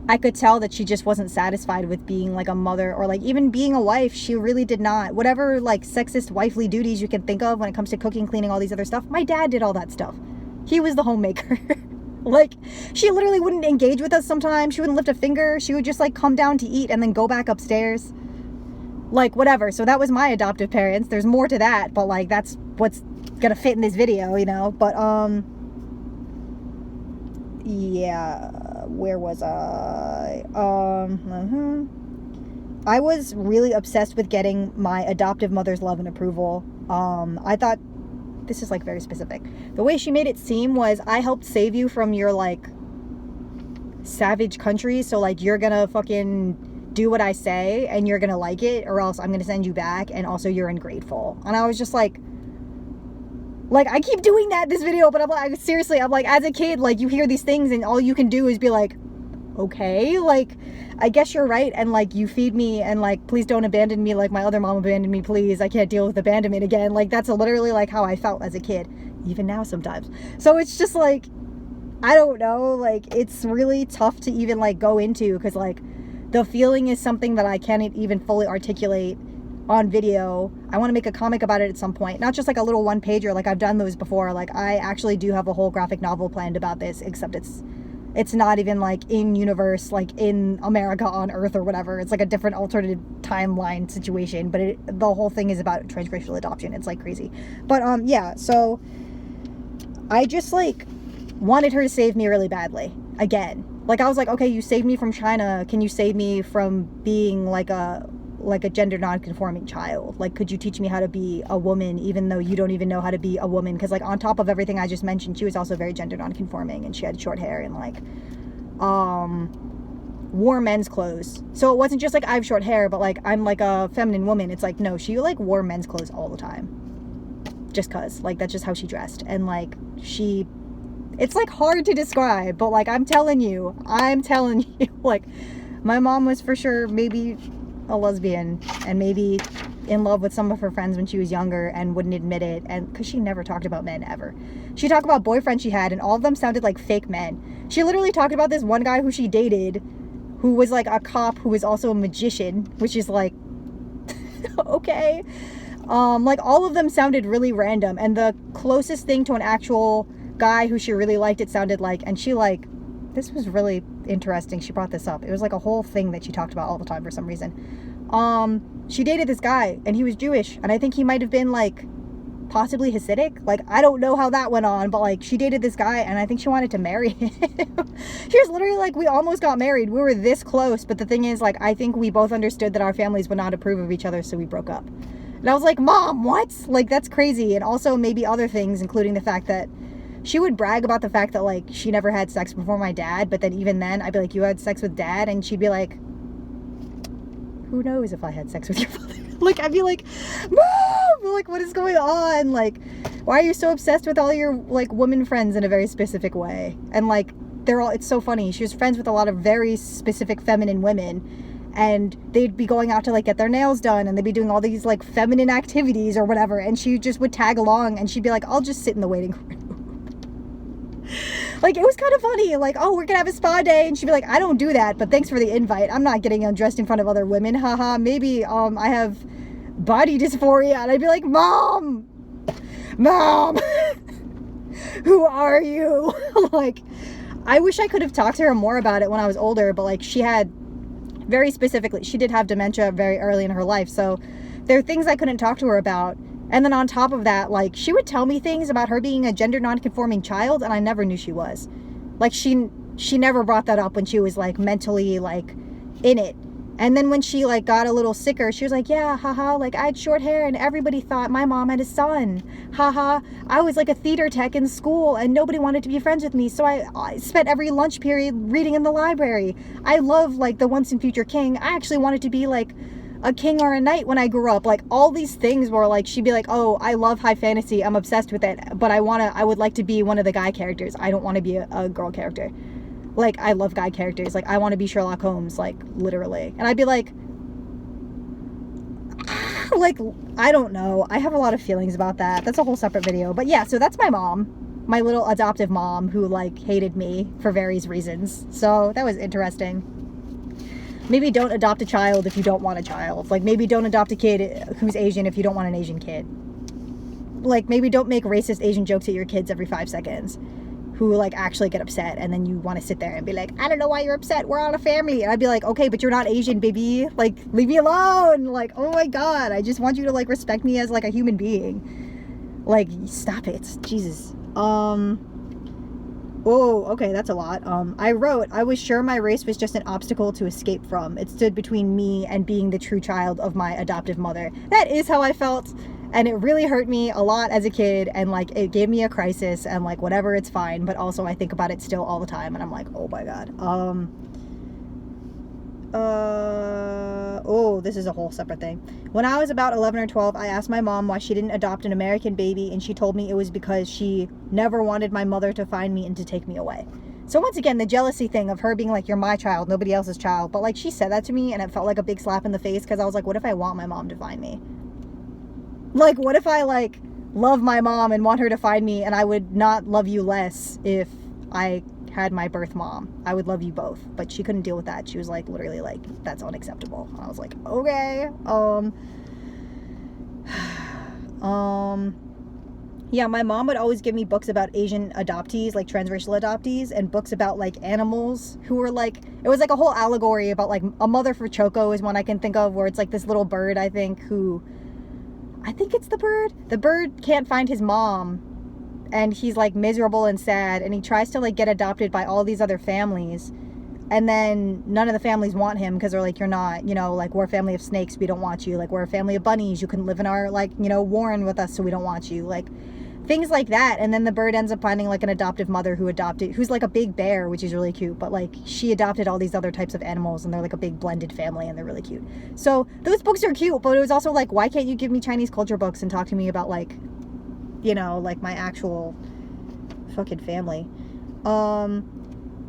I could tell that she just wasn't satisfied with being like a mother or like even being a wife. She really did not. Whatever like sexist wifely duties you can think of when it comes to cooking, cleaning, all these other stuff, my dad did all that stuff. He was the homemaker. Like, she literally wouldn't engage with us sometimes. She wouldn't lift a finger. She would just like come down to eat and then go back upstairs. Like, whatever. So that was my adoptive parents. There's more to that, but like that's what's gonna fit in this video, you know. But yeah, where was I? I was really obsessed with getting my adoptive mother's love and approval. I thought, this is like very specific, the way she made it seem was, I helped save you from your like savage country, so like you're gonna fucking do what I say and you're gonna like it, or else I'm gonna send you back, and also you're ungrateful. And I was just like I keep doing that in this video, but I'm like, seriously, I'm like, as a kid, like you hear these things and all you can do is be like, okay, like I guess you're right, and like you feed me, and like please don't abandon me like my other mom abandoned me, please, I can't deal with abandonment again. Like that's literally like how I felt as a kid, even now sometimes. So it's just like, I don't know, like it's really tough to even like go into, because like the feeling is something that I can't even fully articulate on video. I want to make a comic about it at some point, not just like a little one pager, like I've done those before. Like I actually do have a whole graphic novel planned about this, except it's not even like in universe, like in America on Earth or whatever. It's like a different alternative timeline situation, but the whole thing is about transracial adoption. It's like crazy. But yeah, so I just like wanted her to save me really badly again. Like I was like, okay, you saved me from China, can you save me from being like a gender non-conforming child? Like, could you teach me how to be a woman even though you don't even know how to be a woman? Because like on top of everything I just mentioned, she was also very gender non-conforming, and she had short hair and like wore men's clothes. So it wasn't just like I have short hair, but like I'm like a feminine woman. It's like, no, she like wore men's clothes all the time, just cause like that's just how she dressed. And like it's like hard to describe, but like I'm telling you like My mom was for sure maybe a lesbian and maybe in love with some of her friends when she was younger and wouldn't admit it, and because she never talked about men ever. She talked about boyfriends she had and all of them sounded like fake men. She literally talked about this one guy who she dated who was like a cop who was also a magician, which is like okay. Like all of them sounded really random, and the closest thing to an actual guy who she really liked, it sounded like, and she like, this was really interesting, she brought this up, it was like a whole thing that she talked about all the time for some reason. She dated this guy and he was Jewish, and I think he might have been like possibly Hasidic, like I don't know how that went on, but like she dated this guy and I think she wanted to marry him. She was literally like, we almost got married, we were this close, but the thing is, like, I think we both understood that our families would not approve of each other, so we broke up. And I was like, Mom, what? Like, that's crazy. And also maybe other things, including the fact that she would brag about the fact that, like, she never had sex before my dad, but then even then, I'd be like, you had sex with Dad? And she'd be like, who knows if I had sex with your father? Like, I'd be like, Mom! Like, what is going on? Like, why are you so obsessed with all your, like, women friends in a very specific way? And, like, they're all, it's so funny. She was friends with a lot of very specific feminine women, and they'd be going out to like get their nails done, and they'd be doing all these like feminine activities or whatever, and she just would tag along, and she'd be like, I'll just sit in the waiting room. Like, it was kind of funny, like, oh, we're gonna have a spa day, and she'd be like, I don't do that, but thanks for the invite. I'm not getting undressed in front of other women, haha. Maybe I have body dysphoria. And I'd be like, Mom, who are you? Like, I wish I could have talked to her more about it when I was older, but like, she had very specifically, she did have dementia very early in her life, so there are things I couldn't talk to her about. And then on top of that, like, she would tell me things about her being a gender non-conforming child, and I never knew she was. Like, she never brought that up when she was like mentally like in it. And then when she like got a little sicker, she was like, yeah, haha, like I had short hair and everybody thought my mom had a son, haha. I was like a theater tech in school and nobody wanted to be friends with me, so I spent every lunch period reading in the library. I love like the Once and Future King. I actually wanted to be like a king or a knight when I grew up. Like, all these things were like, she'd be like, oh, I love high fantasy, I'm obsessed with it, but I would like to be one of the guy characters. I don't want to be a girl character. Like, I love guy characters. Like, I want to be Sherlock Holmes, like, literally. And I'd be like, I don't know. I have a lot of feelings about that. That's a whole separate video. But yeah, so that's my mom. My little adoptive mom who, like, hated me for various reasons. So that was interesting. Maybe don't adopt a child if you don't want a child. Like, maybe don't adopt a kid who's Asian if you don't want an Asian kid. Like, maybe don't make racist Asian jokes at your kids every 5 seconds. Who like actually get upset, and then you want to sit there and be like, I don't know why you're upset, we're all a family. And I'd be like, okay, but you're not Asian, baby, like leave me alone. Like, oh my god, I just want you to like respect me as like a human being. Like, stop it, Jesus. Oh, okay, that's a lot. I wrote, I was sure my race was just an obstacle to escape from. It stood between me and being the true child of my adoptive mother. That is how I felt. And it really hurt me a lot as a kid, and like it gave me a crisis, and like whatever, it's fine, but also I think about it still all the time, and I'm like, oh my god. Oh, this is a whole separate thing. When I was about 11 or 12, I asked my mom why she didn't adopt an American baby, and she told me it was because she never wanted my mother to find me and to take me away. So once again, the jealousy thing of her being like, you're my child, nobody else's child. But like, she said that to me, and it felt like a big slap in the face, because I was like, what if I want my mom to find me? Like, what if I, like, love my mom and want her to find me, and I would not love you less if I had my birth mom? I would love you both. But she couldn't deal with that. She was, like, literally, like, that's unacceptable. And I was like, okay. Yeah, my mom would always give me books about Asian adoptees, like transracial adoptees, and books about, like, animals who were, like, it was, like, a whole allegory about, like, A Mother for Choco is one I can think of, where it's, like, this little bird, I think, who... I think it's the bird. The bird can't find his mom, and he's like miserable and sad, and he tries to like get adopted by all these other families, and then none of the families want him because they're like, you're not, you know, like, we're a family of snakes, we don't want you. Like, we're a family of bunnies, you couldn't live in our, like, you know, warren with us, so we don't want you. Like, things like that. And then the bird ends up finding like an adoptive mother who's like a big bear, which is really cute, but like she adopted all these other types of animals, and they're like a big blended family, and they're really cute. So those books are cute, but it was also like, why can't you give me Chinese culture books and talk to me about, like, you know, like my actual fucking family?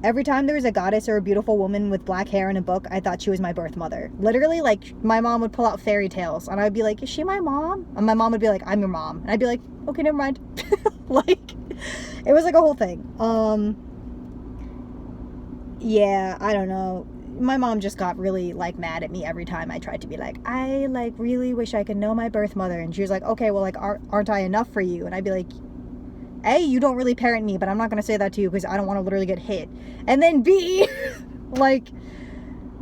every time there was a goddess or a beautiful woman with black hair in a book, I thought she was my birth mother. Literally, like, my mom would pull out fairy tales, and I'd be like, is she my mom? And my mom would be like, I'm your mom. And I'd be like, okay, never mind. Like, it was like a whole thing. Yeah, I don't know. My mom just got really, like, mad at me every time I tried to be like, I, like, really wish I could know my birth mother. And she was like, okay, well, like, aren't I enough for you? And I'd be like, A, you don't really parent me, but I'm not going to say that to you because I don't want to literally get hit. And then B, like,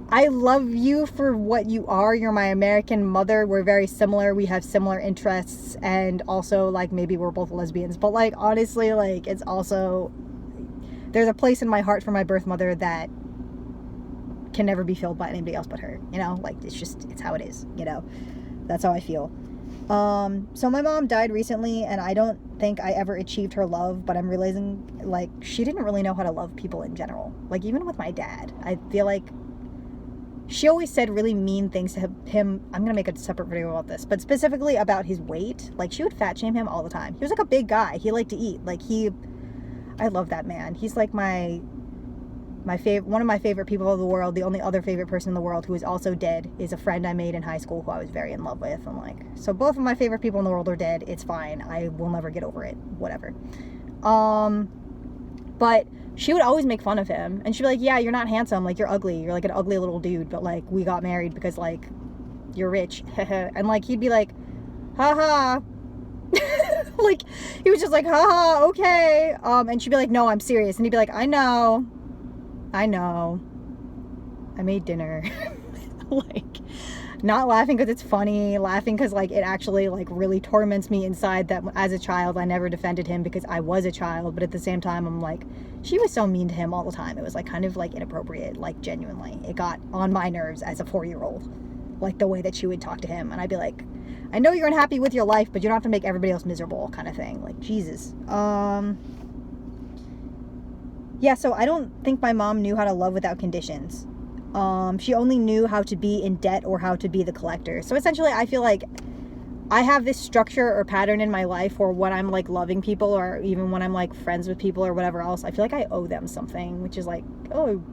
I love you for what you are. You're my American mother. We're very similar. We have similar interests. And also, like, maybe we're both lesbians. But, like, honestly, like, it's also, there's a place in my heart for my birth mother that can never be filled by anybody else but her. You know, like, it's how it is, you know. That's how I feel. So my mom died recently, and I don't think I ever achieved her love, but I'm realizing, like, she didn't really know how to love people in general. Like, even with my dad, I feel like she always said really mean things to him. I'm gonna make a separate video about this, but specifically about his weight. Like, she would fat shame him all the time. He was like a big guy. He liked to eat. Like, I love that man. He's like one of my favorite people of the world. The only other favorite person in the world who is also dead is a friend I made in high school who I was very in love with. I'm like, so both of my favorite people in the world are dead. It's fine. I will never get over it. Whatever. But she would always make fun of him, and she'd be like, yeah, you're not handsome. Like, you're ugly. You're like an ugly little dude, but like, we got married because like, you're rich. And like, he'd be like, haha. Like, he was just like, haha, okay. And she'd be like, no, I'm serious. And he'd be like, I know. I made dinner. Like, not laughing because it's funny, laughing because, like, it actually, like, really torments me inside that as a child I never defended him because I was a child, but at the same time I'm like, she was so mean to him all the time. It was, like, kind of, like, inappropriate, like, genuinely. It got on my nerves as a 4-year-old, like, the way that she would talk to him, and I'd be like, I know you're unhappy with your life, but you don't have to make everybody else miserable, kind of thing. Like, Jesus. Yeah, so I don't think my mom knew how to love without conditions. She only knew how to be in debt or how to be the collector. So essentially, I feel like I have this structure or pattern in my life where when I'm, like, loving people or even when I'm, like, friends with people or whatever else, I feel like I owe them something, which is, like, oh,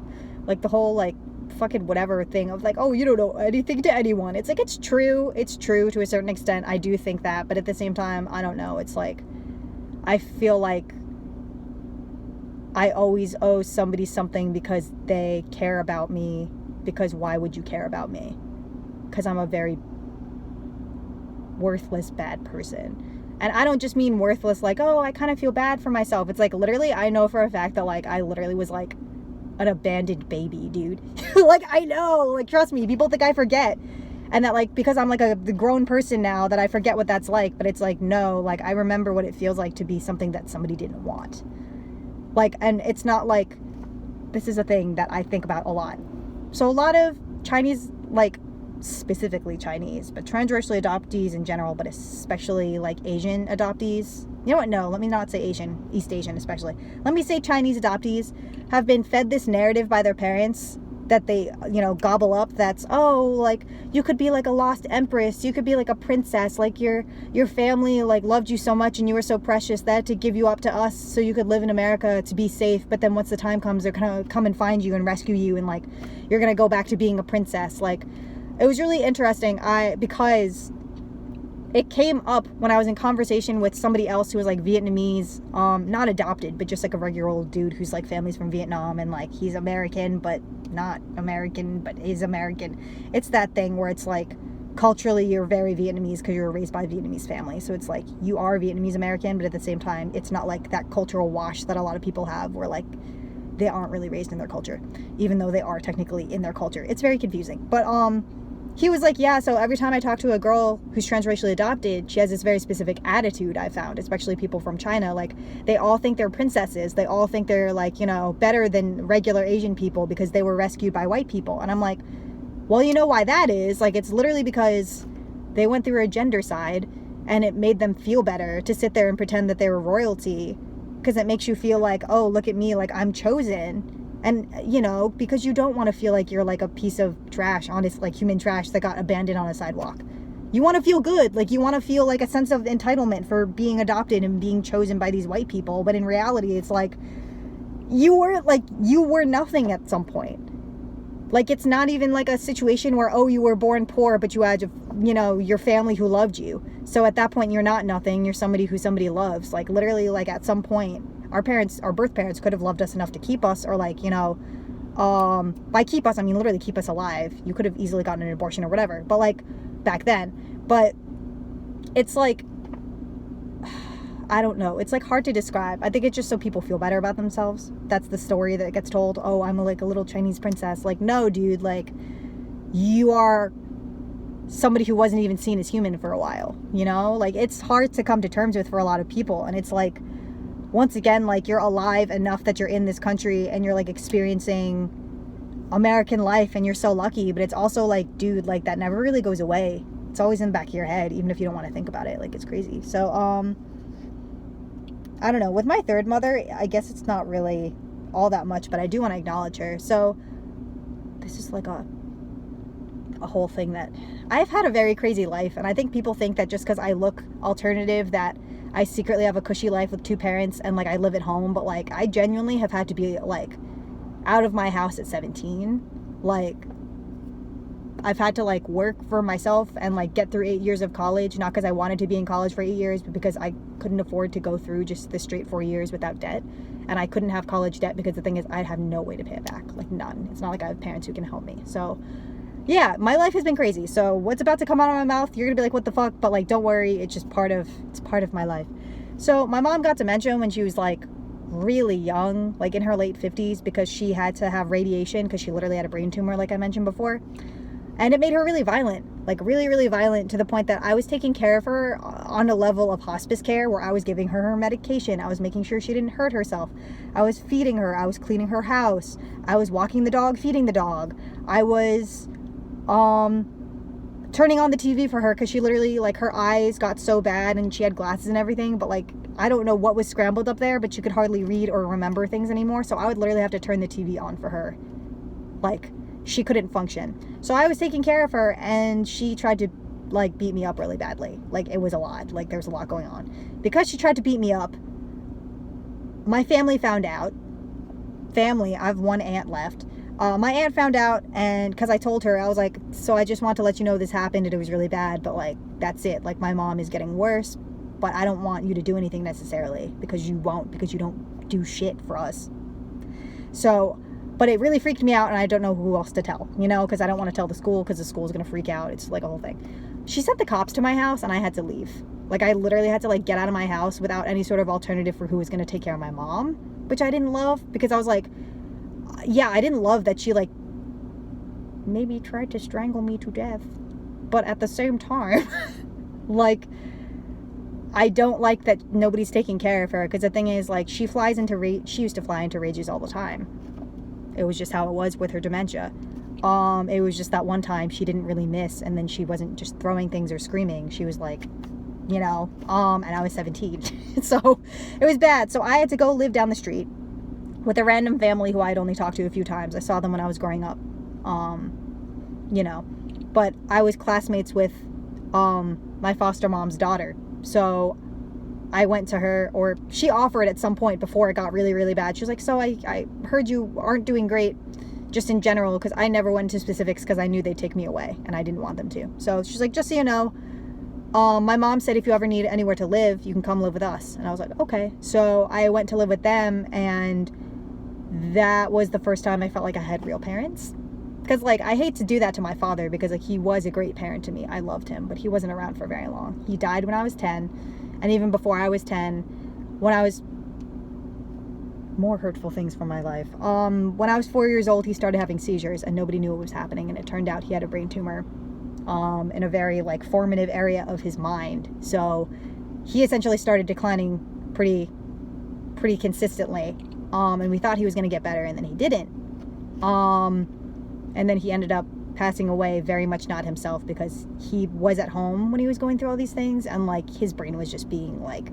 like, the whole, like, fucking whatever thing of, like, oh, you don't owe anything to anyone. It's, like, it's true to a certain extent. I do think that, but at the same time, I don't know. It's, like, I feel like I always owe somebody something because they care about me, because why would you care about me? Because I'm a very worthless, bad person. And I don't just mean worthless like, oh, I kind of feel bad for myself. It's like, literally, I know for a fact that, like, I literally was, like, an abandoned baby, dude. Like, I know, like, trust me, people think I forget. And that, like, because I'm, like, the grown person now, that I forget what that's like. But it's like, no, like, I remember what it feels like to be something that somebody didn't want. Like, and it's not like, this is a thing that I think about a lot. So a lot of Chinese, like, specifically Chinese, but transracially adoptees in general, but especially, like, Asian adoptees. You know what? No, let me not say Asian, East Asian especially. Let me say Chinese adoptees have been fed this narrative by their parents that they, you know, gobble up. That's, oh, like, you could be like a lost empress, you could be like a princess, like your family, like, loved you so much and you were so precious that to give you up to us so you could live in America to be safe. But then once the time comes, they're gonna come and find you and rescue you, and, like, you're gonna go back to being a princess. Like, it was really interesting because it came up when I was in conversation with somebody else who was, like, Vietnamese, not adopted, but just, like, a regular old dude who's, like, family's from Vietnam, and, like, he's American, but not American, but is American. It's that thing where it's, like, culturally you're very Vietnamese because you were raised by a Vietnamese family. So it's, like, you are Vietnamese American, but at the same time, it's not, like, that cultural wash that a lot of people have where, like, they aren't really raised in their culture, even though they are technically in their culture. It's very confusing. But, he was like, yeah, so every time I talk to a girl who's transracially adopted, she has this very specific attitude, I found, especially people from China. Like, they all think they're princesses. They all think they're, like, you know, better than regular Asian people because they were rescued by white people. And I'm like, well, you know why that is? Like, it's literally because they went through a gender side, and it made them feel better to sit there and pretend that they were royalty, because it makes you feel like, oh, look at me, like, I'm chosen. And, you know, because you don't want to feel like you're, like, a piece of trash, honest, like, human trash that got abandoned on a sidewalk. You want to feel good. Like, you want to feel, like, a sense of entitlement for being adopted and being chosen by these white people. But in reality, it's like, you were nothing at some point. Like, it's not even like a situation where, oh, you were born poor, but you had, you know, your family who loved you. So at that point, you're not nothing. You're somebody who somebody loves. Like, literally, like, at some point, our birth parents could have loved us enough to keep us, or like, you know, by keep us, I mean, literally keep us alive. You could have easily gotten an abortion or whatever, but like, back then. But it's like, I don't know. It's like hard to describe. I think it's just so people feel better about themselves. That's the story that gets told. Oh, I'm like a little Chinese princess. Like, no, dude, like, you are somebody who wasn't even seen as human for a while, you know? Like, it's hard to come to terms with for a lot of people. And it's like, once again, like, you're alive enough that you're in this country and you're like experiencing American life and you're so lucky. But it's also like, dude, like, that never really goes away. It's always in the back of your head, even if you don't want to think about it. Like, it's crazy. So, I don't know. With my third mother, I guess it's not really all that much, but I do want to acknowledge her. So this is like a whole thing that I've had a very crazy life. And I think people think that just because I look alternative, that I secretly have a cushy life with two parents and like I live at home. But like, I genuinely have had to be like out of my house at 17. Like, I've had to like work for myself and like get through 8 years of college, not because I wanted to be in college for 8 years, but because I couldn't afford to go through just the straight 4 years without debt. And I couldn't have college debt because the thing is, I'd have no way to pay it back, like none. It's not like I have parents who can help me. So yeah, my life has been crazy. So what's about to come out of my mouth, you're gonna be like, what the fuck? But like, don't worry, it's just part of my life. So my mom got dementia when she was like really young, like in her late 50s, because she had to have radiation because she literally had a brain tumor, like I mentioned before. And it made her really violent, like really, really violent, to the point that I was taking care of her on a level of hospice care where I was giving her medication. I was making sure she didn't hurt herself. I was feeding her. I was cleaning her house. I was walking the dog, feeding the dog. I was turning on the TV for her because she literally, like, her eyes got so bad and she had glasses and everything. But like, I don't know what was scrambled up there, but she could hardly read or remember things anymore. So I would literally have to turn the TV on for her. Like, she couldn't function. So I was taking care of her, and she tried to like beat me up really badly. Like, it was a lot. Like, there was a lot going on. Because she tried to beat me up, my family found out. I have one aunt left. My aunt found out, and because I told her, I was like, so I just want to let you know this happened and it was really bad, but like, that's it. Like, my mom is getting worse, but I don't want you to do anything necessarily, because you won't, because you don't do shit for us. So, but it really freaked me out, and I don't know who else to tell, you know, because I don't want to tell the school, because the school's going to freak out. It's like a whole thing. She sent the cops to my house, and I had to leave. Like, I literally had to like get out of my house without any sort of alternative for who was going to take care of my mom, which I didn't love, because I was like, yeah, I didn't love that she like maybe tried to strangle me to death, but at the same time, like, I don't like that nobody's taking care of her, because the thing is, like, she used to fly into rages all the time. It was just how it was with her dementia. It was just that one time she didn't really miss, and then she wasn't just throwing things or screaming. She was like, you know, and I was 17. So it was bad. So I had to go live down the street with a random family who I'd only talked to a few times. I saw them when I was growing up, you know, but I was classmates with my foster mom's daughter. So I went to her, or she offered at some point before it got really, really bad. She was like, so I heard you aren't doing great just in general, because I never went into specifics because I knew they'd take me away and I didn't want them to. So she's like, just so you know, my mom said if you ever need anywhere to live, you can come live with us. And I was like, okay. So I went to live with them, and that was the first time I felt like I had real parents. Because, like, I hate to do that to my father, because, like, he was a great parent to me. I loved him, but he wasn't around for very long. He died when I was 10, and even before I was 10, when I was... more hurtful things from my life. When I was 4 years old, he started having seizures, and nobody knew what was happening, and it turned out he had a brain tumor in a very, like, formative area of his mind. So he essentially started declining pretty consistently, and we thought he was going to get better, and then he didn't. And then he ended up passing away very much not himself, because he was at home when he was going through all these things, and like, his brain was just being like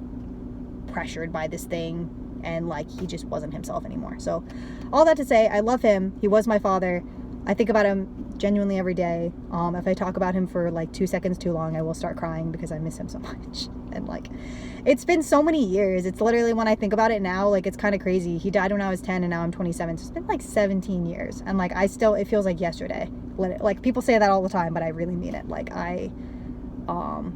pressured by this thing, and like, he just wasn't himself anymore. So all that to say, I love him. He was my father. I think about him genuinely every day. If I talk about him for like 2 seconds too long, I will start crying because I miss him so much. And like, it's been so many years. It's literally, when I think about it now, like, it's kind of crazy. He died when I was 10 and now I'm 27. So it's been like 17 years. And like, it feels like yesterday. Like, people say that all the time, but I really mean it. Like, I don't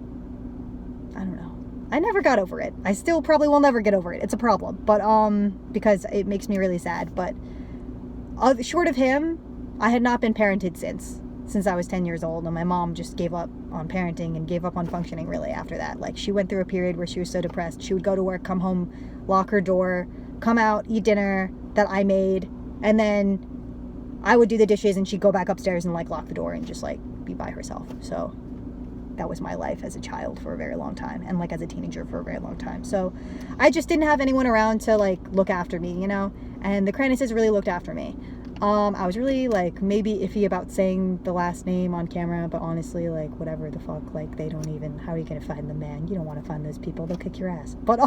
know. I never got over it. I still probably will never get over it. It's a problem. But, because it makes me really sad. But short of him, I had not been parented since I was 10 years old. And my mom just gave up on parenting and gave up on functioning really after that. Like, she went through a period where she was so depressed. She would go to work, come home, lock her door, come out, eat dinner that I made. And then I would do the dishes and she'd go back upstairs and like lock the door and just like be by herself. So that was my life as a child for a very long time, and like as a teenager for a very long time. So I just didn't have anyone around to like look after me, you know? And the Kranises really looked after me. I was really like maybe iffy about saying the last name on camera, but honestly, like, whatever the fuck, like, they don't even, how are you gonna find them, man? You don't want to find those people, they'll kick your ass. But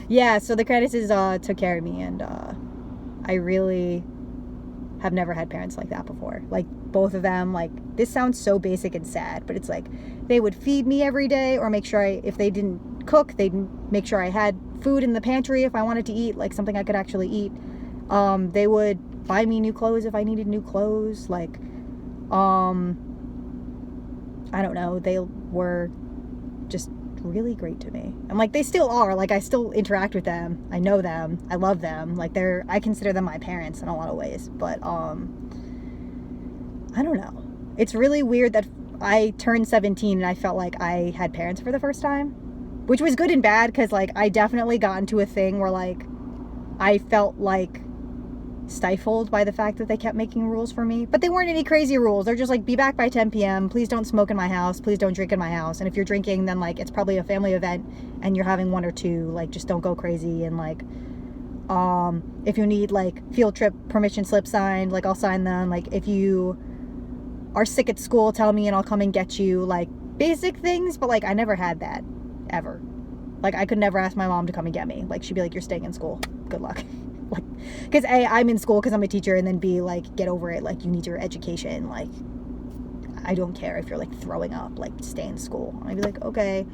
yeah, so the Kranises took care of me, and I really have never had parents like that before. Like, both of them, like, this sounds so basic and sad, but it's like, they would feed me every day, or make sure if they didn't cook, they'd make sure I had food in the pantry if I wanted to eat, like something I could actually eat. They would buy me new clothes if I needed new clothes. Like, I don't know, they were just really great to me. And like, they still are. Like, I still interact with them. I know them. I love them. Like, I consider them my parents in a lot of ways. But I don't know. It's really weird that I turned 17 and I felt like I had parents for the first time, which was good and bad, because like, I definitely got into a thing where like I felt like stifled by the fact that they kept making rules for me. But they weren't any crazy rules. They're just like, be back by 10 p.m. Please don't smoke in my house. Please don't drink in my house. And if you're drinking, then like, it's probably a family event and you're having one or two. Like, just don't go crazy. And like, if you need like field trip permission slips signed, like, I'll sign them. Like, if you are sick at school, tell me and I'll come and get you. Like, basic things. But like, I never had that ever. Like, I could never ask my mom to come and get me. Like, she'd be like, you're staying in school, good luck. Like, because A, I'm in school because I'm a teacher, and then B, like, get over it. Like, you need your education. Like, I don't care if you're like throwing up, like, stay in school. I'd be like, okay.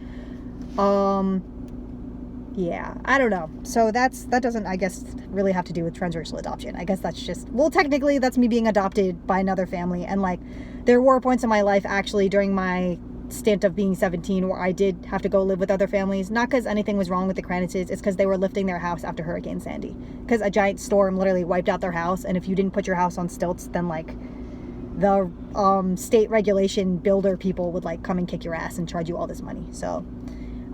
Yeah, I don't know. So that doesn't, I guess, really have to do with transracial adoption. I guess that's just, well, technically that's me being adopted by another family. And like, there were points in my life actually during my stint of being 17 where I did have to go live with other families, not because anything was wrong with the Kranises, it's because they were lifting their house after Hurricane Sandy, because a giant storm literally wiped out their house, and if you didn't put your house on stilts, then like the state regulation builder people would like come and kick your ass and charge you all this money. So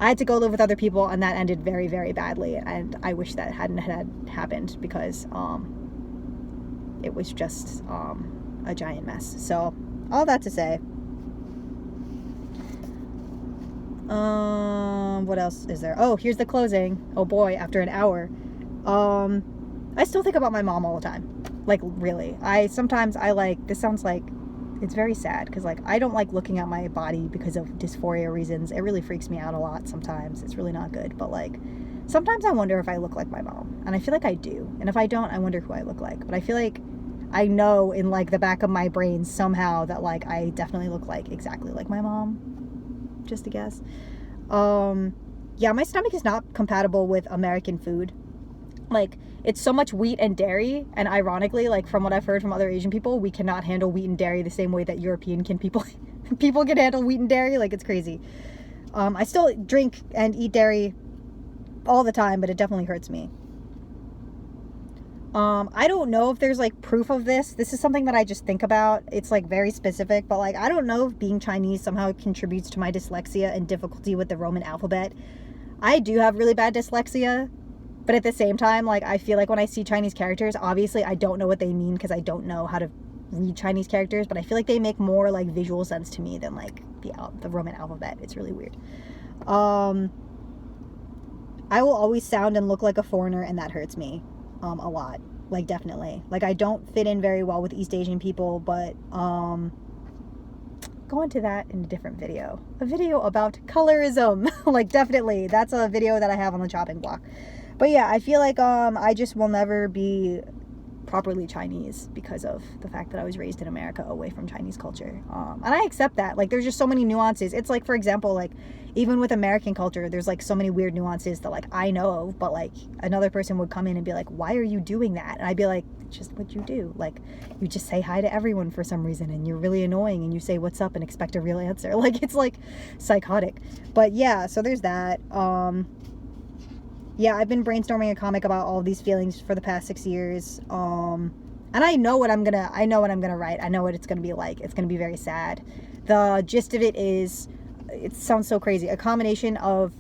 I had to go live with other people, and that ended very, very badly, and I wish that hadn't had happened, because it was just a giant mess. So all that to say, what else is there? Oh, here's the closing. Oh boy, after an hour. I still think about my mom all the time. Like, really. Sometimes this sounds like, it's very sad, because like, I don't like looking at my body because of dysphoria reasons. It really freaks me out a lot sometimes. It's really not good. But like, sometimes I wonder if I look like my mom, and I feel like I do. And if I don't, I wonder who I look like. But I feel like I know in like the back of my brain somehow that like, I definitely look like exactly like my mom. Just a guess. Yeah, my stomach is not compatible with American food. Like, it's so much wheat and dairy, and ironically, like, from what I've heard from other Asian people, we cannot handle wheat and dairy the same way that European people can handle wheat and dairy. Like, it's crazy. I still drink and eat dairy all the time, but it definitely hurts me. I don't know if there's like proof of this. This is something that I just think about. It's like very specific, but like, I don't know if being Chinese somehow contributes to my dyslexia and difficulty with the Roman alphabet. I do have really bad dyslexia, but at the same time, like, I feel like when I see Chinese characters, obviously I don't know what they mean because I don't know how to read Chinese characters, but I feel like they make more like visual sense to me than like the Roman alphabet. It's really weird. I will always sound and look like a foreigner, and that hurts me a lot. Like, definitely. Like, I don't fit in very well with East Asian people, but go into that in a different video. A video about colorism. Like, definitely. That's a video that I have on the chopping block. But yeah, I feel like I just will never be properly Chinese because of the fact that I was raised in America away from Chinese culture. And I accept that. Like, there's just so many nuances. It's like, for example, like, even with American culture, there's like so many weird nuances that like I know of, but like another person would come in and be like, why are you doing that? And I'd be like, it's just what you do. Like, you just say hi to everyone for some reason, and you're really annoying, and you say what's up and expect a real answer. Like, it's like psychotic. But yeah, so there's that. Yeah, I've been brainstorming a comic about all of these feelings for the past 6 years. And I know what I'm gonna write. I know what it's gonna be like. It's gonna be very sad. The gist of it is, it sounds so crazy, a combination of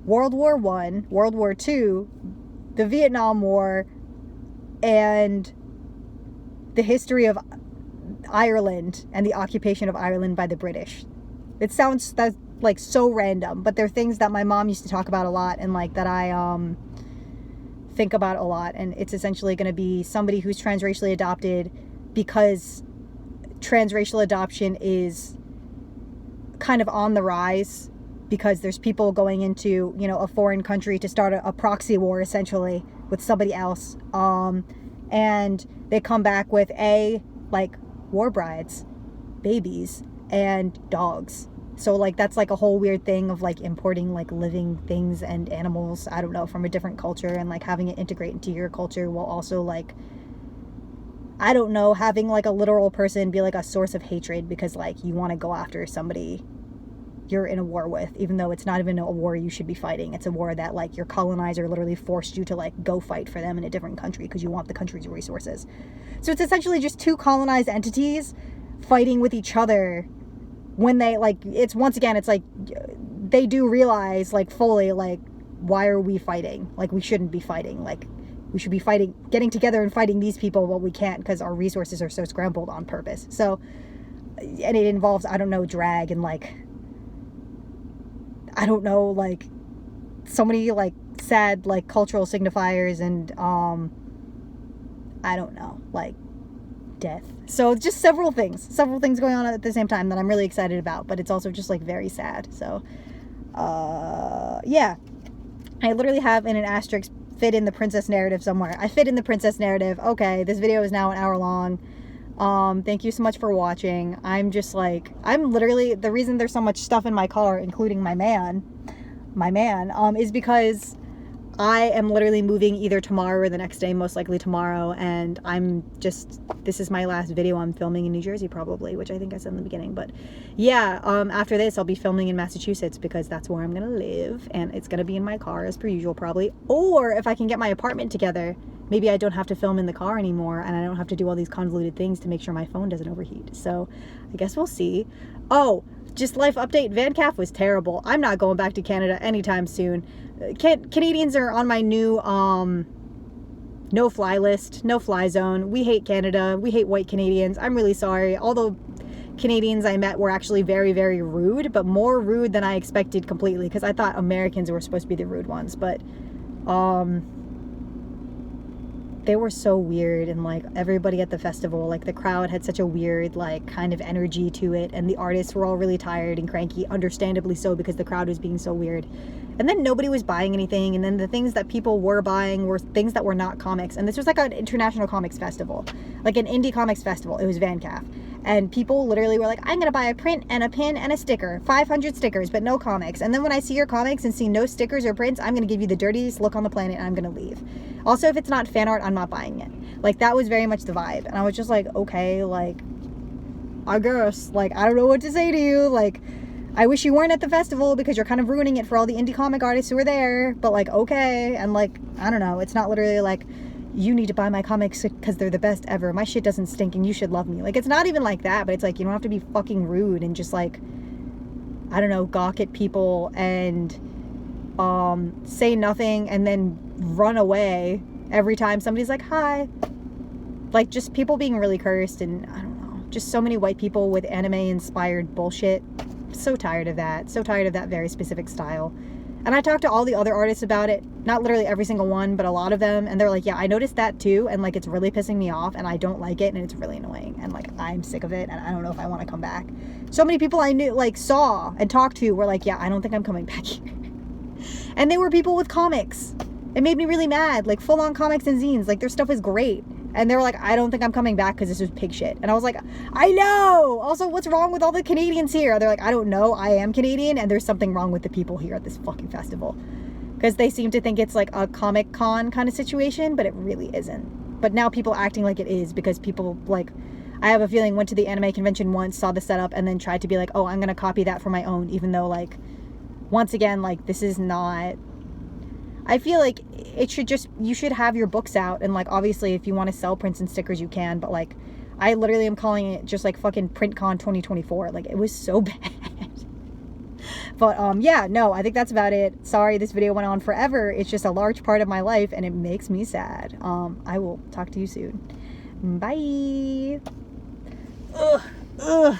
World War I, World War II, the Vietnam War, and the history of Ireland and the occupation of Ireland by the British. It sounds that's like so random, but they're things that my mom used to talk about a lot, and like that I think about a lot. And it's essentially going to be somebody who's transracially adopted, because transracial adoption is kind of on the rise, because there's people going into, you know, a foreign country to start a proxy war essentially with somebody else, and they come back with like war brides, babies, and dogs. So like that's like a whole weird thing of like importing like living things and animals, I don't know, from a different culture, and like having it integrate into your culture while also like, I don't know, having like a literal person be like a source of hatred because like you want to go after somebody you're in a war with, even though it's not even a war you should be fighting. It's a war that like your colonizer literally forced you to like go fight for them in a different country because you want the country's resources. So it's essentially just two colonized entities fighting with each other when they like, it's once again, it's like they do realize like fully like, why are we fighting? Like, we shouldn't be fighting. Like, we should be fighting, getting together and fighting these people, but we can't because our resources are so scrambled on purpose. So, and it involves, I don't know, drag and like, I don't know, like so many like sad like cultural signifiers and I don't know, like death. So just several things going on at the same time that I'm really excited about, but it's also just like very sad. So yeah, I literally have in an asterisk, fit in the princess narrative somewhere. I fit in the princess narrative. Okay, this video is now an hour long. Thank you so much for watching. I'm just like, I'm literally, the reason there's so much stuff in my car, including my man, is because I am literally moving either tomorrow or the next day, most likely tomorrow, and I'm just, this is my last video I'm filming in New Jersey probably, which I think I said in the beginning, but yeah, after this I'll be filming in Massachusetts because that's where I'm gonna live, and it's gonna be in my car as per usual probably, or if I can get my apartment together, maybe I don't have to film in the car anymore, and I don't have to do all these convoluted things to make sure my phone doesn't overheat. So I guess we'll see. Oh, just life update, VanCaf was terrible. I'm not going back to Canada anytime soon. Canadians are on my new no-fly list, no-fly zone. We hate Canada. We hate white Canadians. I'm really sorry. Although Canadians I met were actually very, very rude, but more rude than I expected completely, because I thought Americans were supposed to be the rude ones, but they were so weird, and like everybody at the festival, like the crowd had such a weird like kind of energy to it, and the artists were all really tired and cranky, understandably so, because the crowd was being so weird. And then nobody was buying anything, and then the things that people were buying were things that were not comics. And this was like an international comics festival, like an indie comics festival. It was VanCaf, and people literally were like, I'm gonna buy a print and a pin and a sticker, 500 stickers, but no comics. And then when I see your comics and see no stickers or prints, I'm gonna give you the dirtiest look on the planet, and I'm gonna leave. Also, if it's not fan art, I'm not buying it. Like, that was very much the vibe, and I was just like, okay, like, I guess, like, I don't know what to say to you. Like, I wish you weren't at the festival because you're kind of ruining it for all the indie comic artists who are there, but like, okay. And like, I don't know, it's not literally like, you need to buy my comics because they're the best ever, my shit doesn't stink and you should love me. Like, it's not even like that, but it's like, you don't have to be fucking rude and just like, I don't know, gawk at people and say nothing and then run away every time somebody's like, hi. Like, just people being really cursed, and I don't know, just so many white people with anime inspired bullshit. So tired of that. So tired of that very specific style. And I talked to all the other artists about it, not literally every single one, but a lot of them, and they're like, yeah, I noticed that too, and like, it's really pissing me off, and I don't like it, and it's really annoying, and like, I'm sick of it, and I don't know if I want to come back. So many people I knew, like, saw and talked to were like, yeah, I don't think I'm coming back here. And they were people with comics. It made me really mad, like full-on comics and zines. Like, their stuff is great, And they were like, I don't think I'm coming back because this was pig shit. And I was like, I know! Also, what's wrong with all the Canadians here? They're like, I don't know, I am Canadian, and there's something wrong with the people here at this fucking festival. Because they seem to think it's like a Comic-Con kind of situation, but it really isn't. But now people are acting like it is because people, like, I have a feeling went to the anime convention once, saw the setup, and then tried to be like, oh, I'm going to copy that for my own, even though, like, once again, like, this is not... I feel like it should just, you should have your books out, and like obviously if you want to sell prints and stickers you can, but like I literally am calling it just like fucking PrintCon 2024. Like it was so bad. But yeah, no, I think that's about it. Sorry this video went on forever. It's just a large part of my life and it makes me sad. I will talk to you soon. Bye. Ugh.